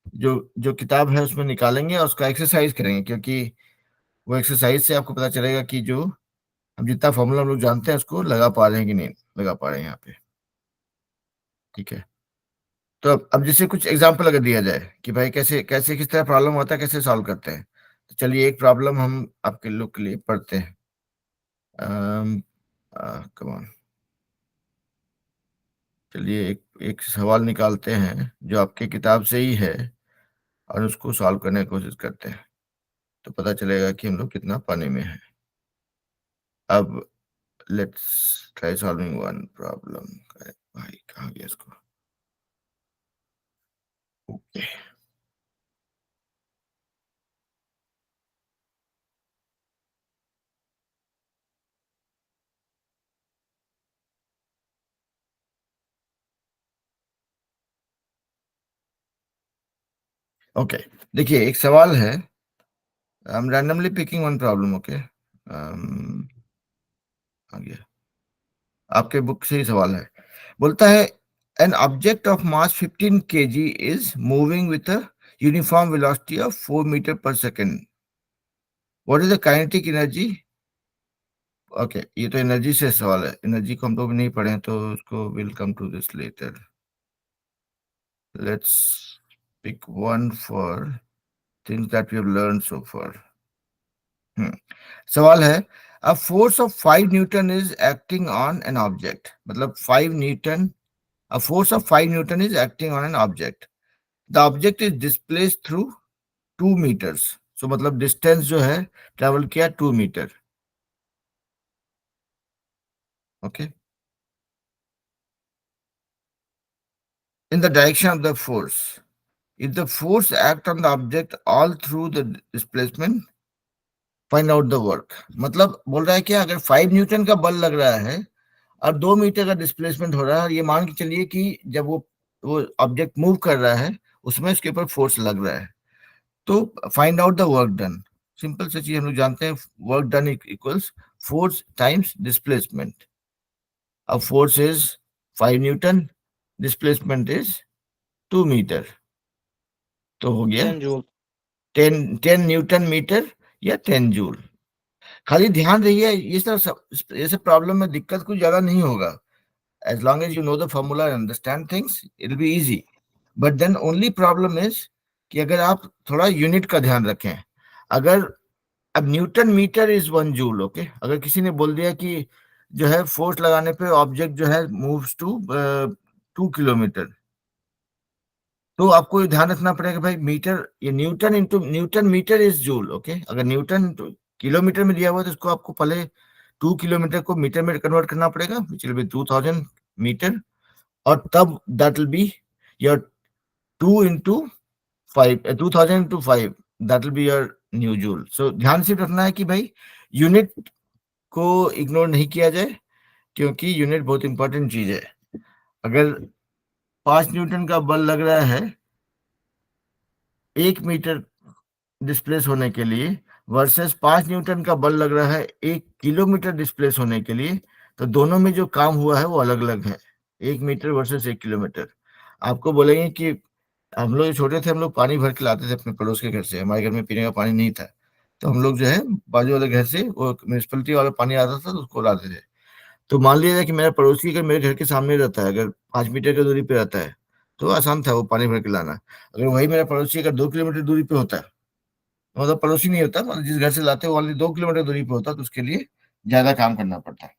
जो जो किताब है उसमें निकालेंगे और उसका एक्सरसाइज करेंगे, क्योंकि वो एक्सरसाइज से आपको पता चलेगा कि जो हम जितना फॉर्मूला हम लोग जानते हैं उसको लगा पा रहे हैं कि नहीं लगा पा रहे हैं यहाँ पे। ठीक है, तो अब जैसे कुछ एग्जांपल अगर दिया जाए कि भाई कैसे कैसे किस तरह प्रॉब्लम होता है, कैसे सॉल्व करते हैं, तो चलिए एक प्रॉब्लम हम आपके लोग के लिए पढ़ते हैं। कम ऑन, चलिए एक एक सवाल निकालते हैं जो आपके किताब से ही है और उसको सॉल्व करने की कोशिश करते हैं, तो पता चलेगा कि हम लोग कितना पानी में है। अब let's try solving one problem. भाई कहाँ गया इसको, ओके। ओके, देखिए एक सवाल है, I am randomly picking one problem. Okay, आ गया, आपके बुक से ही सवाल है। बोलता है an object of mass 15 kg is moving with a uniform velocity of 4 metre per second. What is the kinetic energy? Okay, ये तो एनर्जी से सवाल है, एनर्जी को हम लोग नहीं पढ़े हैं, तो उसको will come to this later. Let's pick one for things that we have learn so far. सवाल है a force of 5 newton is acting on an object. मतलब 5 newton, a force of 5 Newton is acting on an object. The object is displaced through 2 meters. So मतलब distance जो है travel किया 2 metre. Okay, in the direction of the force, if the force act on the object all through the displacement, find out the work। मतलब बोल रहा है कि अगर 5 न्यूटन का बल लग रहा है और 2 मीटर का डिस्प्लेसमेंट हो रहा है, और ये मान के चलिए कि जब वो ऑब्जेक्ट मूव कर रहा है उसमें उसके ऊपर फोर्स लग रहा है, तो find out the work done. Simple सी चीज हम लोग जानते हैं, work done equals force times displacement. अब force is 5 newton, displacement is 2 metre, तो हो गया 10 जूल। 10 न्यूटन मीटर या 10 जूल। खाली ध्यान रहिए ये सब प्रॉब्लम में दिक्कत कुछ ज्यादा नहीं होगा, as long as you know the formula and understand things it will be easy, but then only problem is कि अगर आप थोड़ा यूनिट का ध्यान रखें। अगर अब newton metre is 1 joule, okay, अगर किसी ने बोल दिया कि जो है फोर्स लगाने पे ऑब्जेक्ट जो है मूव्स टू 2 किलोमीटर, तो आपको ये ध्यान रखना पड़ेगा भाई मीटर, ये newton into newton metre is joule. Okay, अगर न्यूटन किलोमीटर में दिया हुआ है तो इसको आपको पहले 2 किलोमीटर को मीटर में कन्वर्ट करना पड़ेगा, विच विल बी 2000 मीटर, और तब that will be your 2 into 5, 2000 into 5, that will be your new joule. So ध्यान से रखना है कि भाई यूनिट को इग्नोर नहीं किया जाए, क्योंकि यूनिट बहुत इंपॉर्टेंट चीज है। अगर 5 न्यूटन का बल लग रहा है 1 मीटर डिस्प्लेस होने के लिए वर्सेस 5 न्यूटन का बल लग रहा है 1 किलोमीटर डिस्प्लेस होने के लिए, तो दोनों में जो काम हुआ है वो अलग अलग है, 1 मीटर वर्सेस 1 किलोमीटर। आपको बोलेंगे कि हम लोग छोटे थे, हम लोग पानी भर के लाते थे अपने पड़ोस के घर से, हमारे घर में पीने का पानी नहीं था, तो हम लोग जो है बाजू वाले घर से वो म्यूनिसिपलिटी वाला पानी आता था तो उसको लाते थे। तो मान लिया जाए कि मेरा पड़ोसी अगर मेरे घर के सामने रहता है, अगर 5 मीटर की दूरी पे रहता है, तो आसान था वो पानी भर के लाना। अगर वही मेरा पड़ोसी अगर 2 किलोमीटर दूरी पे होता है, मतलब पड़ोसी नहीं होता, मतलब जिस घर से लाते हो वाली 2 किलोमीटर दूरी पे होता, तो उसके लिए ज्यादा काम करना पड़ता है।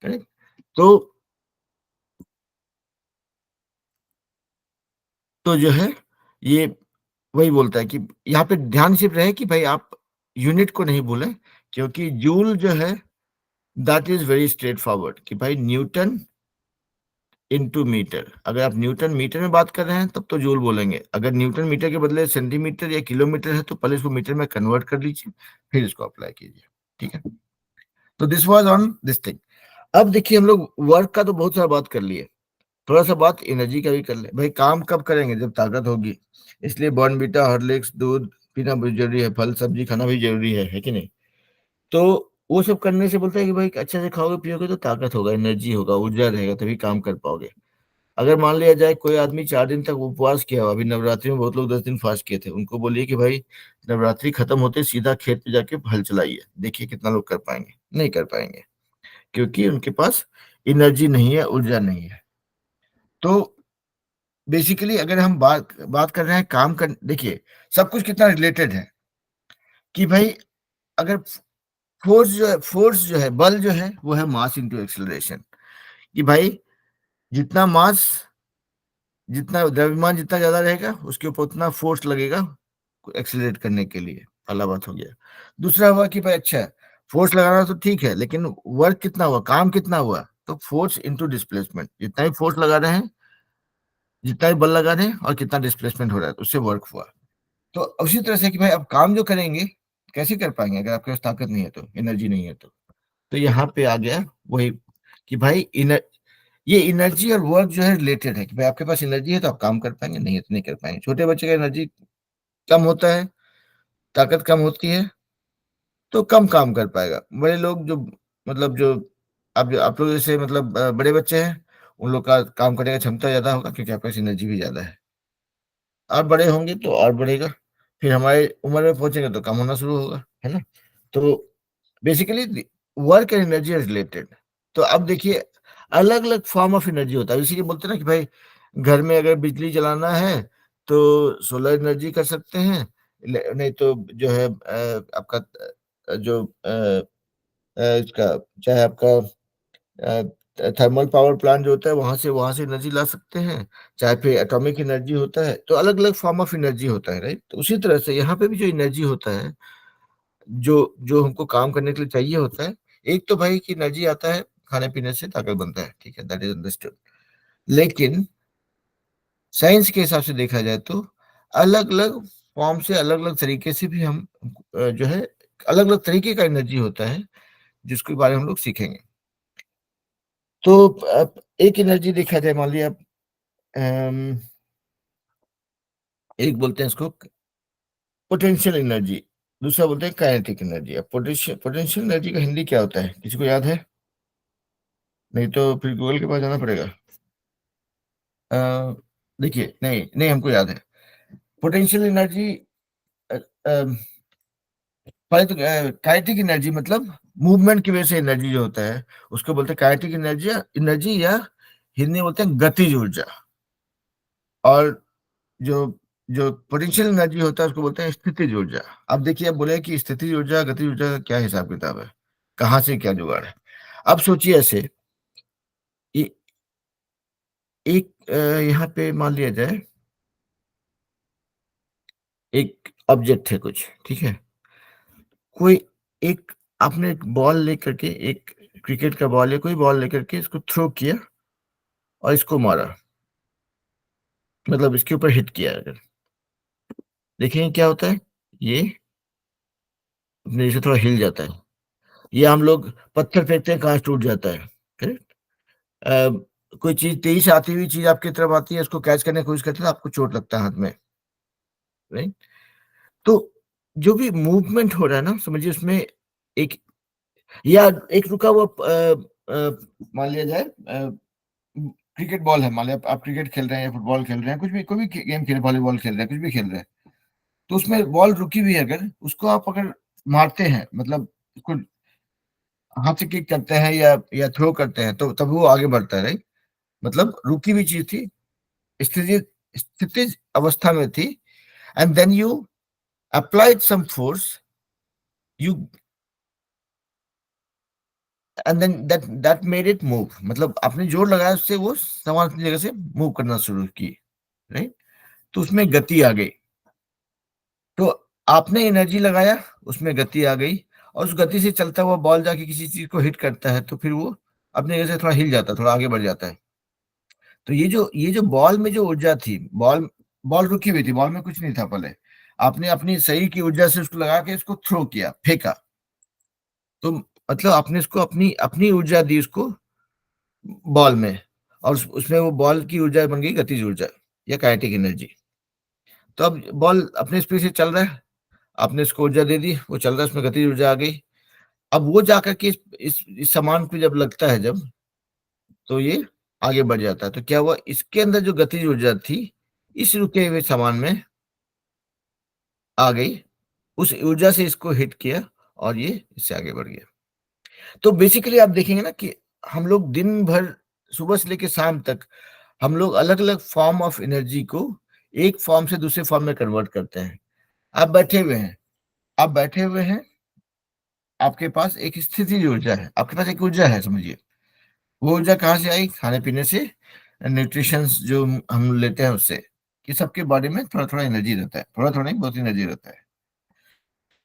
करेक्ट? तो जो है ये वही बोलता है कि यहाँ पे ध्यान सिर्फ रहे कि भाई आप यूनिट को नहीं भूलें, क्योंकि जूल जो है that is very straight forward कि भाई न्यूटन इनटू मीटर। अगर आप न्यूटन मीटर में बात कर रहे हैं तब तो जूल बोलेंगे, अगर न्यूटन मीटर के बदले सेंटीमीटर या किलोमीटर है तो पहले इसको मीटर में कन्वर्ट कर लीजिए, फिर इसको अप्लाई कीजिए, ठीक है। तो this was on this thing. अब देखिए हम लोग वर्क का तो बहुत सारा बात कर लिए, थोड़ा सा बात एनर्जी का भी कर ले। भाई काम कब करेंगे? जब ताकत होगी। इसलिए बॉर्नवीटा, हॉर्लिक्स, दूध पीना बहुत जरूरी है, फल सब्जी खाना भी जरूरी है कि नहीं? तो वो सब करने से बोलता है कि भाई अच्छे से खाओगे पियोगे तो ताकत होगा, एनर्जी होगा, ऊर्जा रहेगा, तभी काम कर पाओगे। अगर मान लिया जाए कोई आदमी 4 दिन तक उपवास किया हो, अभी नवरात्रि में बहुत लोग 10 दिन फास्ट किए थे, उनको बोलिए कि भाई नवरात्रि खत्म होते सीधा खेत पे जाके हल चलाइए, देखिए कितना लोग कर पाएंगे? नहीं कर पाएंगे, क्योंकि उनके पास एनर्जी नहीं है, ऊर्जा नहीं है। तो बेसिकली अगर हम बात बात कर रहे हैं काम कर, देखिए सब कुछ कितना रिलेटेड है कि भाई अगर फोर्स जो है, बल जो है वो है मास इनटू एक्सेलरेशन। कि भाई जितना मास, जितना द्रव्यमान जितना ज्यादा रहेगा उसके ऊपर उतना फोर्स लगेगा एक्सेलरेट करने के लिए। पहला बात हो गया। दूसरा हुआ कि भाई अच्छा फोर्स लगाना तो ठीक है, लेकिन वर्क कितना हुआ, काम कितना हुआ? तो फोर्स इनटू डिस्प्लेसमेंट, जितना ही फोर्स लगा रहे हैं, जितना ही बल लगा रहे हैं और कितना डिस्प्लेसमेंट हो रहा है, तो उससे वर्क हुआ। तो उसी तरह से कि भाई अब काम जो करेंगे कैसे कर पाएंगे अगर आपके पास ताकत नहीं है, तो एनर्जी नहीं है तो यहाँ पे आ गया वही कि भाई ये एनर्जी और वर्क जो है रिलेटेड है कि भाई आपके पास एनर्जी है तो आप काम कर पाएंगे, नहीं है तो नहीं कर पाएंगे। छोटे बच्चे का एनर्जी कम होता है, ताकत कम होती है, तो कम काम कर पाएगा। बड़े लोग जो मतलब जो आप लोग जैसे मतलब बड़े बच्चे हैं, उन लोग का काम करने का क्षमता ज्यादा होगा क्योंकि आपके पास एनर्जी भी ज्यादा है। और बड़े होंगे तो और बढ़ेगा, फिर हमारे उम्र में पहुंचेंगे तो कम होना शुरू होगा, है ना? तो basically work and energy are related. तो अब देखिए अलग अलग फॉर्म ऑफ एनर्जी होता है, इसीलिए बोलते हैं ना कि भाई घर में अगर बिजली जलाना है तो सोलर एनर्जी कर सकते हैं, नहीं तो जो है आपका जो इसका चाहे आपका थर्मल पावर प्लांट जो होता है वहां से एनर्जी ला सकते हैं, चाहे फिर एटॉमिक एनर्जी होता है। तो अलग अलग फॉर्म ऑफ एनर्जी होता है, राइट? तो उसी तरह से यहाँ पे भी जो एनर्जी होता है, जो जो हमको काम करने के लिए चाहिए होता है, एक तो भाई की एनर्जी आता है खाने पीने से, ताकत बनता है, ठीक है, दैट इज अंडरस्टूड। लेकिन साइंस के हिसाब से देखा जाए तो अलग अलग फॉर्म से, अलग अलग तरीके से भी हम जो है अलग अलग तरीके का एनर्जी होता है जिसके बारे में हम लोग सीखेंगे। तो अब एक एनर्जी देखा जाए, मान लिया अम, एक बोलते हैं इसको पोटेंशियल एनर्जी, दूसरा बोलते हैं काइनेटिक एनर्जी। अब पोटेंशियल एनर्जी का हिंदी क्या होता है, किसी को याद है? नहीं तो फिर गूगल के पास जाना पड़ेगा। अ, देखिए नहीं नहीं हमको याद है पोटेंशियल एनर्जी। पहले तो काइनेटिक एनर्जी मतलब मूवमेंट की वजह से एनर्जी जो होता है उसको बोलते हैं काइनेटिक एनर्जी, एनर्जी या हिंदी में बोलते हैं गतिज ऊर्जा। और जो जो पोटेंशियल एनर्जी होता है उसको बोलते हैं स्थितिज ऊर्जा। अब देखिए, अब बोले कि स्थितिज ऊर्जा गतिज ऊर्जा का क्या हिसाब किताब है, कहाँ से क्या जुगाड़ है? अब सोचिए ऐसे, ये एक यहाँ पे मान लिया जाए एक ऑब्जेक्ट है कुछ, ठीक है, कोई एक, आपने एक बॉल लेकर के, एक क्रिकेट का बॉल या कोई बॉल लेकर के इसको थ्रो किया और इसको मारा, मतलब इसके ऊपर हिट किया। अगर देखेंगे क्या होता है, ये अपने से थोड़ा हिल जाता है। ये हम लोग पत्थर फेंकते हैं, कांच टूट जाता है, करेक्ट? कोई चीज तेजी से आती हुई चीज आपकी तरफ आती है, उसको कैच करने की कोशिश करते हैं तो आपको चोट लगता है हाथ में, राइट? तो जो भी मूवमेंट हो रहा है ना, समझिए उसमें एक, या एक रुका हुआ मान लिया जाए क्रिकेट बॉल है, मान लिया आप क्रिकेट खेल रहे हैं या फुटबॉल खेल रहे हैं, कुछ भी कोई भी गेम खेल, वॉलीबॉल खेल रहे हैं, कुछ भी खेल रहे हैं, तो उसमें बॉल रुकी हुई है, अगर उसको आप अगर मारते हैं, मतलब उसको हाथ से किक करते हैं या थ्रो करते हैं, तो तब वो आगे बढ़ता है, राइट? मतलब रुकी हुई चीज थी, स्थिति स्थितिज अवस्था में थी, and then you applied some force, you and then that made it move, मतलब आपने जोर लगाया उससे वो सामान अपनी जगह से मूव करना शुरू की, राइट? तो उसमें गति आ गई। तो आपने एनर्जी लगाया, उसमें गति आ गई, और उस गति से चलता हुआ बॉल जाके किसी चीज को हिट करता है तो फिर वो अपने जगह से थोड़ा हिल जाता है, थोड़ा आगे बढ़ जाता है। तो ये जो बॉल में जो ऊर्जा थी, बॉल बॉल रुकी हुई थी, बॉल में कुछ नहीं था पहले। आपने अपनी शरीर की ऊर्जा से उसको लगा के इसको थ्रो किया, फेंका। तो मतलब आपने इसको अपनी अपनी ऊर्जा दी उसको बॉल में, और उसमें वो बॉल की ऊर्जा बन गई गतिज ऊर्जा या काइनेटिक एनर्जी। तो अब बॉल अपने स्पीड से चल रहा है, आपने इसको ऊर्जा दे दी, वो चल रहा है, उसमें गतिज ऊर्जा आ गई। अब वो जाकर के इस सामान पे जब लगता है जब, तो ये आगे बढ़ जाता है। तो क्या हुआ, इसके अंदर जो गतिज ऊर्जा थी इस रुके हुए सामान में आ गई, उस ऊर्जा से इसको हिट किया और ये इससे आगे बढ़ गया। तो बेसिकली आप देखेंगे ना कि हम लोग दिन भर सुबह से लेकर शाम तक हम लोग अलग अलग फॉर्म ऑफ एनर्जी को एक फॉर्म से दूसरे फॉर्म में कन्वर्ट करते हैं। आप बैठे हुए हैं, आप बैठे हुए हैं, आपके पास एक स्थिति ऊर्जा है, आपके पास एक ऊर्जा है समझिए। वो ऊर्जा कहाँ से आई, खाने पीने से, न्यूट्रिशन जो हम लेते हैं उससे, कि सबके बॉडी में थोड़ा थोड़ा एनर्जी रहता है, थोड़ा थोड़ा नहीं बहुत एनर्जी रहता है।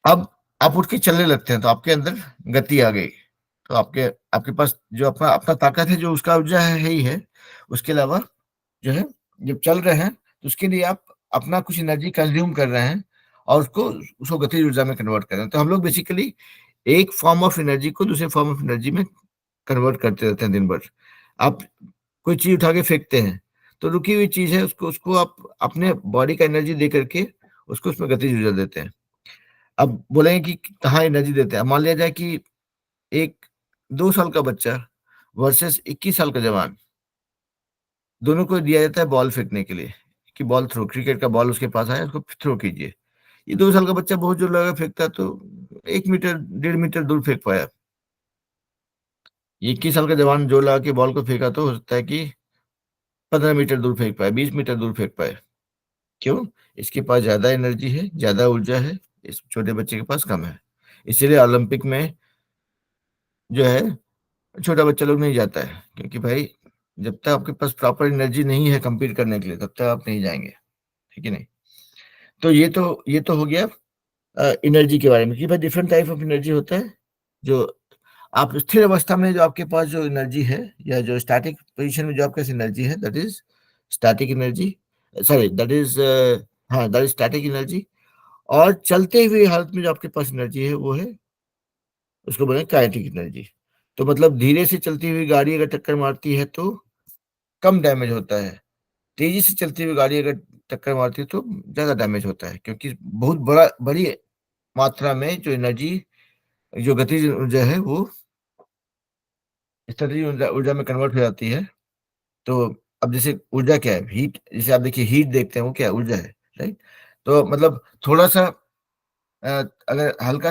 अब आप उठ के चलने लगते हैं तो आपके अंदर गति आ गई। तो आपके आपके पास जो अपना अपना ताकत है, जो उसका ऊर्जा है ही है, उसके अलावा जो है जब चल रहे हैं तो उसके लिए आप अपना कुछ एनर्जी कंज्यूम कर रहे हैं और उसको उसको गतिज ऊर्जा में कन्वर्ट कर रहे हैं। तो हम लोग बेसिकली एक फॉर्म ऑफ एनर्जी को दूसरे फॉर्म ऑफ एनर्जी में कन्वर्ट करते रहते हैं दिन भर। आप कोई चीज उठा के फेंकते हैं तो रुकी हुई चीज है, उसको उसको आप अपने बॉडी का एनर्जी दे करके उसको उसमें गतिज ऊर्जा देते हैं। अब बोलेंगे कि कहाँ एनर्जी देते हैं, मान लिया जाए कि एक 2 साल का बच्चा वर्सेस 21 साल का जवान, दोनों को दिया जाता है बॉल फेंकने के लिए, कि बॉल थ्रो, क्रिकेट का बॉल उसके पास आया, उसको थ्रो कीजिए। ये 2 साल का बच्चा बहुत जोर लगा फेंकता है तो 1 मीटर 1.5 मीटर दूर फेंक पाया। 21 साल का जवान जोर लगा के बॉल को फेंका तो हो सकता है कि 15 मीटर दूर फेंक पाए, 20 मीटर दूर फेंक पाए। क्यों, इसके पास ज्यादा एनर्जी है, ज्यादा ऊर्जा है, इस छोटे बच्चे के पास कम है। इसीलिए ओलंपिक में जो है छोटा बच्चा लोग नहीं जाता है, क्योंकि भाई जब तक आपके पास प्रॉपर एनर्जी नहीं है कंपीट करने के लिए तब तक आप नहीं जाएंगे, ठीक है नहीं। तो ये तो हो गया एनर्जी के बारे में, कि भाई डिफरेंट टाइप ऑफ एनर्जी होता है। जो आप स्थिर अवस्था में जो आपके पास जो एनर्जी है, या जो स्टैटिक पोजीशन में जो आपके पास एनर्जी है, that is static energy, sorry that is, हाँ दैट इज स्टैटिक एनर्जी। और चलते हुए हालत में जो आपके पास एनर्जी है वो है, उसको बोले काइनेटिक एनर्जी। तो मतलब धीरे से चलती हुई गाड़ी अगर टक्कर मारती है तो कम डैमेज होता है, तेजी से चलती हुई गाड़ी अगर टक्कर मारती है तो ज्यादा डैमेज होता है, क्योंकि बहुत बड़ी मात्रा में जो एनर्जी, जो गतिज ऊर्जा है वो स्थितिज ऊर्जा ऊर्जा में कन्वर्ट हो जाती है। तो अब जैसे ऊर्जा क्या है, हीट, जैसे आप देखिए हीट देखते हैं वो क्या है, ऊर्जा है, राइट। तो मतलब थोड़ा सा अ, अगर हल्का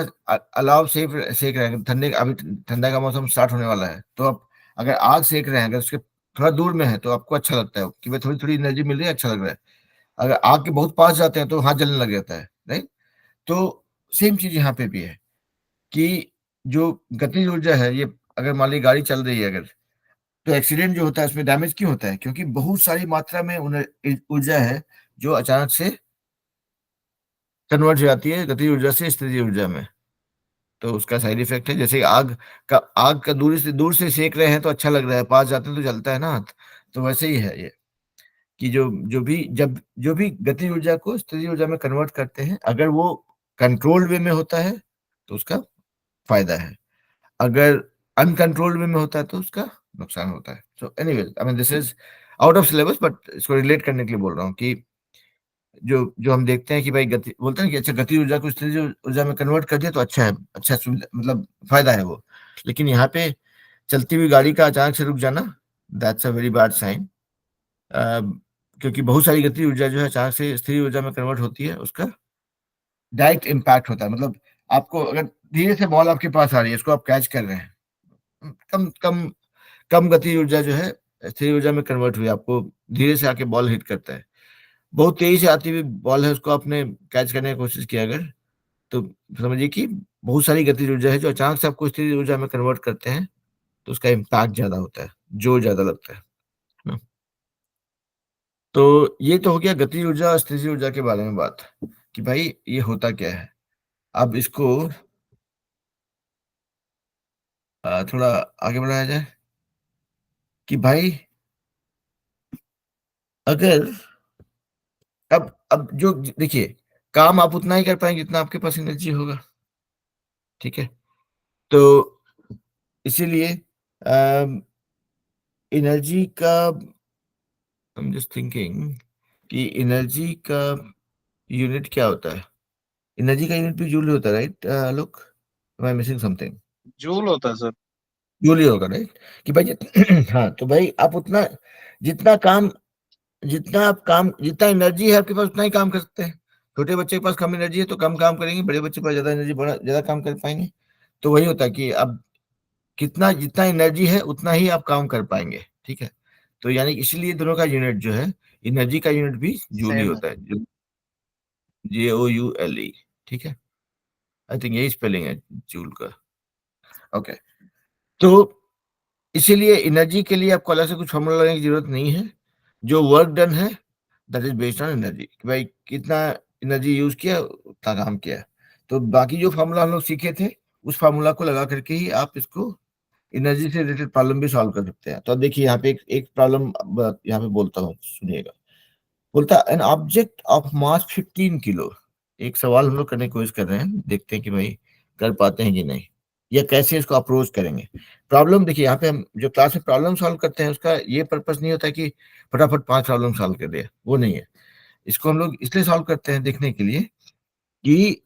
अलाव सेक सेक रहे हैं, ठंडे अभी ठंडा का मौसम स्टार्ट होने वाला है, तो आप अगर आग सेक रहे हैं, अगर उसके थोड़ा दूर में है तो आपको अच्छा लगता है कि भाई थोड़ी थोड़ी एनर्जी मिल रही है, अच्छा लग रहा है। अगर आग के बहुत पास जाते हैं तो हाथ जलने लग जाता है, राइट। तो सेम चीज यहाँ पे भी है कि जो गतिज ऊर्जा है ये, अगर मान ली गाड़ी चल रही है अगर, तो एक्सीडेंट जो होता है उसमें डैमेज क्यों होता है, क्योंकि बहुत सारी मात्रा में ऊर्जा है जो अचानक से कन्वर्ट हो जाती है गतिज ऊर्जा से स्थितिज ऊर्जा में। तो उसका साइड इफेक्ट है, जैसे आग का दूर से सेक रहे हैं तो अच्छा लग रहा है, पास जाते हैं तो जलता है ना हाथ। तो वैसे ही है ये, कि जो भी गति ऊर्जा को स्थितिज ऊर्जा में कन्वर्ट करते हैं, अगर वो कंट्रोल्ड वे में होता है तो उसका फायदा है, अगर अनकंट्रोल्ड वे में होता है तो उसका नुकसान होता है। So anyways, I mean this is out of syllabus, but इसको रिलेट करने के लिए बोल रहा हूँ कि जो जो हम देखते हैं कि भाई गति बोलते हैं कि अच्छा गति ऊर्जा को स्थितिज ऊर्जा में कन्वर्ट कर दिया तो अच्छा है, अच्छा मतलब फायदा है वो। लेकिन यहाँ पे चलती हुई गाड़ी का अचानक से रुक जाना, that's a very bad sign. क्योंकि बहुत सारी गति ऊर्जा जो है अचानक से स्थिर ऊर्जा में कन्वर्ट होती है, उसका डायरेक्ट इम्पैक्ट होता है। मतलब आपको अगर धीरे से बॉल आपके पास आ रही है, इसको आप कैच कर रहे हैं, कम कम कम गति ऊर्जा जो है स्थिर ऊर्जा में कन्वर्ट हुई, आपको धीरे से आके बॉल हिट करता है। बहुत तेजी से आती हुई बॉल है, उसको आपने कैच करने की कोशिश किया अगर, तो समझिए कि बहुत सारी गतिज ऊर्जा है जो अचानक से आपको स्थिर ऊर्जा में कन्वर्ट करते हैं, तो उसका इम्पैक्ट ज्यादा होता है, जोर ज्यादा लगता है ना। तो ये तो हो गया गतिज ऊर्जा और स्थितिज ऊर्जा के बारे में बात, कि भाई ये होता क्या है। अब इसको थोड़ा आगे बढ़ाया जाए कि भाई अगर अब जो देखिए, काम आप उतना ही कर पाएंगे जितना आपके पास एनर्जी होगा, ठीक है। तो इसीलिए एनर्जी का, आई एम जस्ट थिंकिंग कि एनर्जी का यूनिट क्या होता है? एनर्जी का यूनिट भी जूल होता है, राइट? लोग, am I missing something? Joule होता है सर। जूल ही होगा, राइट? कि भाई हाँ, तो भाई आप उतना, जितना काम, जितना एनर्जी है आपके पास उतना ही काम कर सकते हैं। छोटे बच्चे के पास कम एनर्जी है तो कम काम करेंगे, बड़े बच्चे के पास ज्यादा एनर्जी, बड़ा ज्यादा काम कर पाएंगे। तो वही होता है कि अब कितना, जितना एनर्जी है उतना ही आप काम कर पाएंगे, ठीक है। तो यानी इसलिए दोनों का यूनिट जो है, एनर्जी का यूनिट भी जूल ही सेम है। होता है, JOULE, ठीक है। आई थिंक यही स्पेलिंग है जूल का। ओके, तो इसीलिए एनर्जी के लिए आपको अलग से कुछ फॉर्मूला लगाने की जरूरत नहीं है। जो वर्क डन है that is based on energy, कि भाई कितना एनर्जी यूज किया उतना काम किया। तो बाकी जो फार्मूला हम लोग सीखे थे, उस फार्मूला को लगा करके ही आप इसको एनर्जी से रिलेटेड प्रॉब्लम भी सॉल्व कर सकते हैं। तो अब देखिए यहाँ पे एक प्रॉब्लम यहाँ पे बोलता हूँ, सुनिएगा। बोलता है an object of mass 15 kilo. एक सवाल हम लोग करने की कोशिश कर रहे हैं, देखते हैं कि भाई कर पाते हैं कि नहीं, या कैसे इसको अप्रोच करेंगे। प्रॉब्लम देखिए, यहाँ पे हम जो क्लास में प्रॉब्लम सॉल्व करते हैं उसका ये पर्पस नहीं होता कि फटाफट 5 प्रॉब्लम सॉल्व कर दे, वो नहीं है। इसको हम लोग इसलिए सॉल्व करते हैं, देखने के लिए कि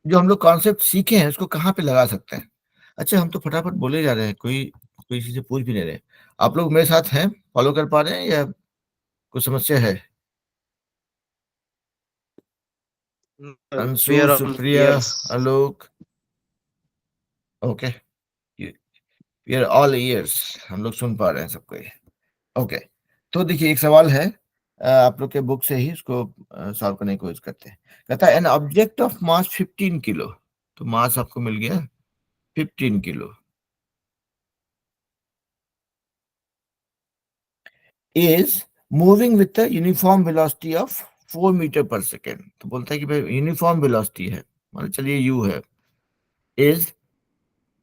जो हम लोग कॉन्सेप्ट सीखे हैं उसको कहाँ पे लगा सकते हैं। अच्छा, हम तो फटाफट बोले जा रहे हैं, कोई कोई किसी से पूछ भी नहीं रहे। आप लोग मेरे साथ हैं, फॉलो कर पा रहे हैं या कुछ समस्या है? Anshu, we are all Supriya, ears. Alok, okay, we are all ears, हम लोग सुन पा रहे हैं सबको ये। ओके, तो देखिए एक सवाल है, आप लोग के बुक से ही इसको सॉल्व करने की कोशिश करते हैं। कहता है an object of mass 15 kilo, तो मास आपको मिल गया 15 kilo, is moving with a uniform velocity of 4 metre per second. तो बोलता है कि भाई यूनिफॉर्म वेलोसिटी है, मान चलिए u है, is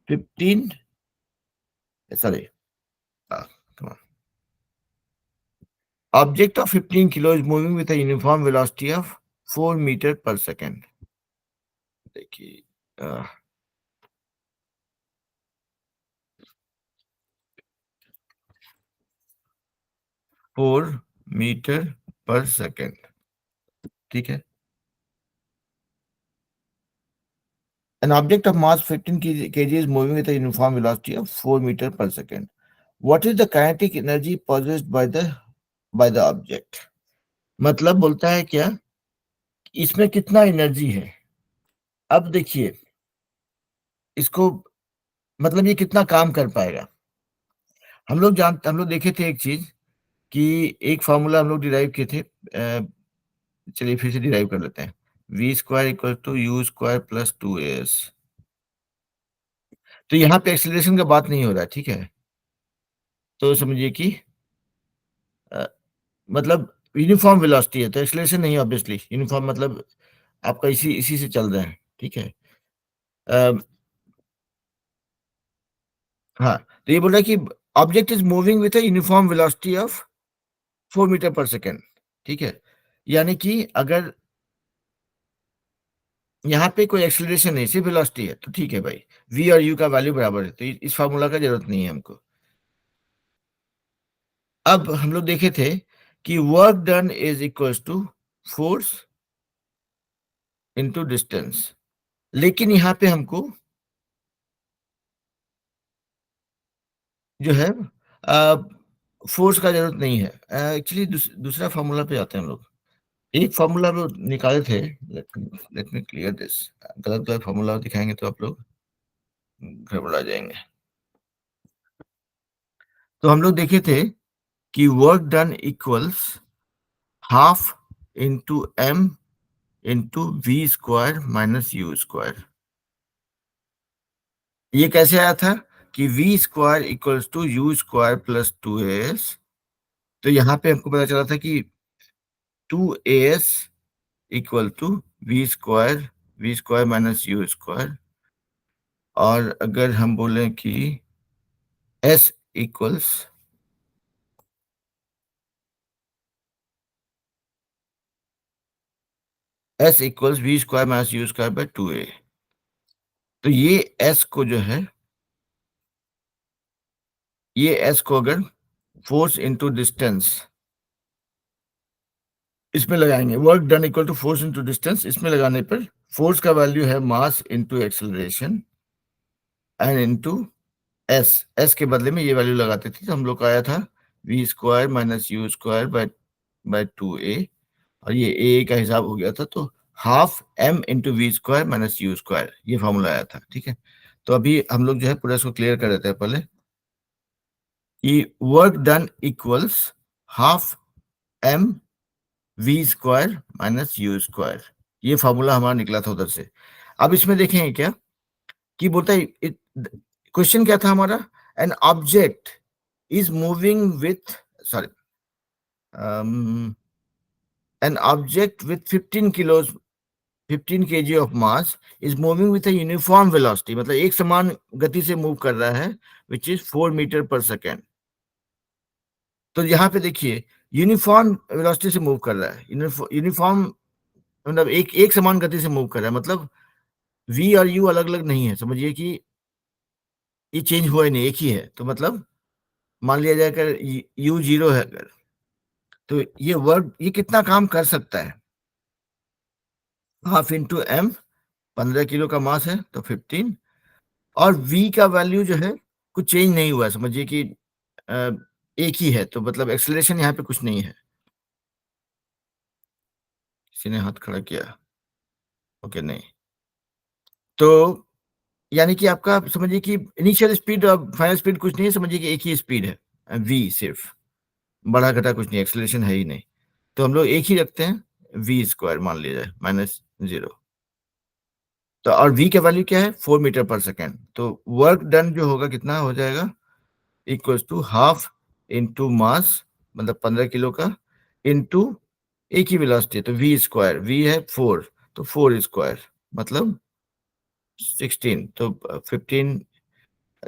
15, sorry, come on. Object of 15 kilo is moving with a uniform velocity of 4 metre per second. देखिए 4 मीटर पर सेकेंड, ठीक है। An object of mass 15 kg is moving with a uniform velocity of 4 meter per second. What is the kinetic energy possessed by the object? मतलब बोलता है क्या, इसमें कितना एनर्जी है। अब देखिए इसको, मतलब ये कितना काम कर पाएगा। हम लोग देखे थे एक चीज कि एक फार्मूला हम लोग डिराइव किए थे, चलिए फिर से डिराइव कर लेते हैं। v² = u² + 2as। तो यहाँ पे एक्सेलरेशन का बात नहीं हो रहा है, ठीक है। तो समझिए कि अ, मतलब यूनिफॉर्म वेलोसिटी है तो एक्सेलरेशन नहीं, ऑब्वियसली यूनिफॉर्म मतलब आपका इसी इसी से चल रहा है, ठीक है। अ, हाँ, तो ये बोल रहा है कि object is moving with a uniform velocity of 4 metre per second, ठीक है। यानी कि अगर यहाँ पे कोई एक्सेलरेशन नहीं, सिर्फ वेलोसिटी है, तो ठीक है भाई, v और u का वैल्यू बराबर है, तो इस फार्मूला का जरूरत नहीं है हमको। अब हम लोग देखे थे कि work done is equal to force into distance, लेकिन यहाँ पे हमको जो है फोर्स का जरूरत नहीं है। एक्चुअली दूसरा फार्मूला पे आते हैं हम लोग। एक फार्मूला वो निकाले थे, लेट मी क्लियर दिस। गलत गलत फार्मूला दिखाएंगे तो आप लोग गड़बड़ा जाएंगे। तो हम लोग देखे थे कि work done equals half into m into v² - u²। ये कैसे आया था कि v² equals to u² + 2as। तो यहाँ पे हमको पता चला था कि 2as equal to v² - u²। और अगर हम बोलें कि S equals we square minus you square by 2a, तो ये S को जो है, ये S को अगर फोर्स इंटू डिस्टेंस इसमें लगाएंगे, work done equal to force into distance, इसमें लगाने पर फोर्स का वैल्यू है mass into acceleration and into S के बदले में ये वैल्यू लगाते थे तो हम लोग का आया था V square minus you square by 2a, और ये ए का हिसाब हो गया था, तो half m into we square minus you square, ये फॉर्मूला आया था। ठीक है, तो अभी हम लोग जो है पूरा इसको क्लियर कर देते हैं पहले कि work done equals half m v square minus you square, ये फॉर्मूला हमारा निकला था उधर से। अब इसमें देखेंगे क्या कि बोलता है, क्वेश्चन क्या था हमारा, an object is moving with, sorry, an object with 15 kg of mass is moving with a uniform velocity, मतलब एक समान गति से मूव कर रहा है, which is 4 metre per second. तो यहाँ पे देखिए यूनिफॉर्म वेलोसिटी से मूव कर रहा है, यूनिफॉर्म मतलब एक एक समान गति से मूव कर रहा है, मतलब v और u अलग अलग नहीं है, समझिए कि ये चेंज हुआ ही नहीं, एक ही है। तो मतलब मान लिया जाए अगर u 0 है अगर, तो ये वर्क ये कितना काम कर सकता है, हाफ इंटू m, 15 किलो का मास है तो 15, और v का वैल्यू जो है कुछ चेंज नहीं हुआ है, समझिए कि एक ही है, तो मतलब एक्सेलरेशन यहाँ पे कुछ नहीं है। किसी ने हाथ खड़ा किया, ओके नहीं, तो यानी कि आपका समझिए कि इनिशियल स्पीड और फाइनल स्पीड कुछ नहीं है, समझिए कि एक ही स्पीड है v, सिर्फ बड़ा घटा कुछ नहीं, एक्सेलरेशन है ही नहीं, तो हम लोग एक ही रखते हैं वी स्क्वायर मान लिया जाए माइनस 0। तो और v का वैल्यू क्या है, 4 मीटर पर सेकेंड, तो वर्क डन जो होगा कितना हो जाएगा, equals two half into mass, मतलब 15 किलो का, इंटू एक ही वेलोसिटी, तो v स्क्वायर, v है 4, तो 4 स्क्वायर मतलब 16, तो 15,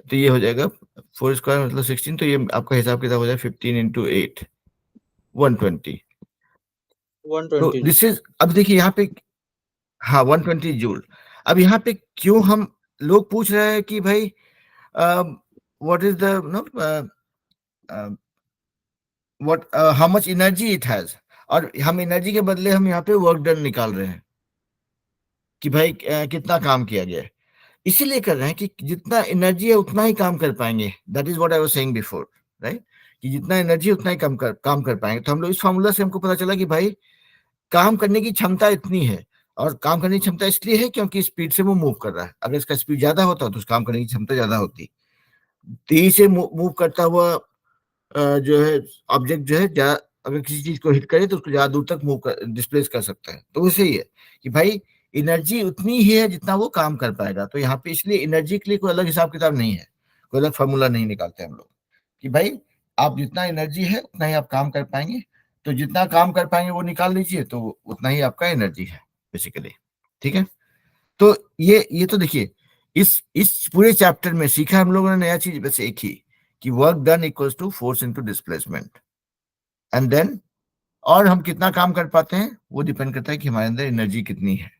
तो ये हो जाएगा 4 स्क्वायर मतलब 16, तो ये आपका हिसाब किताब हो जाएगा 15 इंटू 8, 120। तो 120 दिस इज, अब देखिए यहाँ पे, हाँ 120 जूल। अब यहाँ पे क्यों हम लोग पूछ रहे हैं कि भाई what is the know what how much energy it has, और हम एनर्जी के बदले हम यहाँ पे वर्क डन निकाल रहे हैं कि भाई कितना काम किया गया है, इसीलिए कर रहे हैं कि जितना एनर्जी है उतना ही काम कर पाएंगे, that is what I was saying before, right, कि जितना एनर्जी है उतना ही काम कर पाएंगे। तो हम लोग इस फॉर्मूला से हमको पता चला कि भाई काम करने की क्षमता इतनी है, और काम करने की क्षमता इसलिए है क्योंकि स्पीड से वो मूव कर रहा है, अगर इसका स्पीड ज्यादा होता तो उसका काम करने की क्षमता ज्यादा होती, तेजी से मूव करता हुआ जो है ऑब्जेक्ट जो है अगर किसी चीज को हिट करे तो उसको ज्यादा दूर तक मूव कर डिस्प्लेस कर सकता है, तो वैसे ही है कि भाई एनर्जी उतनी ही है जितना वो काम कर पाएगा। तो यहाँ पे इसलिए एनर्जी के लिए कोई अलग हिसाब किताब नहीं है, कोई अलग फॉर्मूला नहीं निकालते हम लोग कि भाई आप जितना एनर्जी है उतना ही आप काम कर पाएंगे, तो जितना काम कर पाएंगे वो निकाल लीजिए, तो उतना ही आपका एनर्जी है बेसिकली। ठीक है, तो ये तो देखिए इस पूरे चैप्टर में सीखा हम लोगों ने नया चीज बस एक ही, कि work done equals to force into displacement, and then और हम कितना काम कर पाते हैं वो डिपेंड करता है कि हमारे अंदर एनर्जी कितनी है,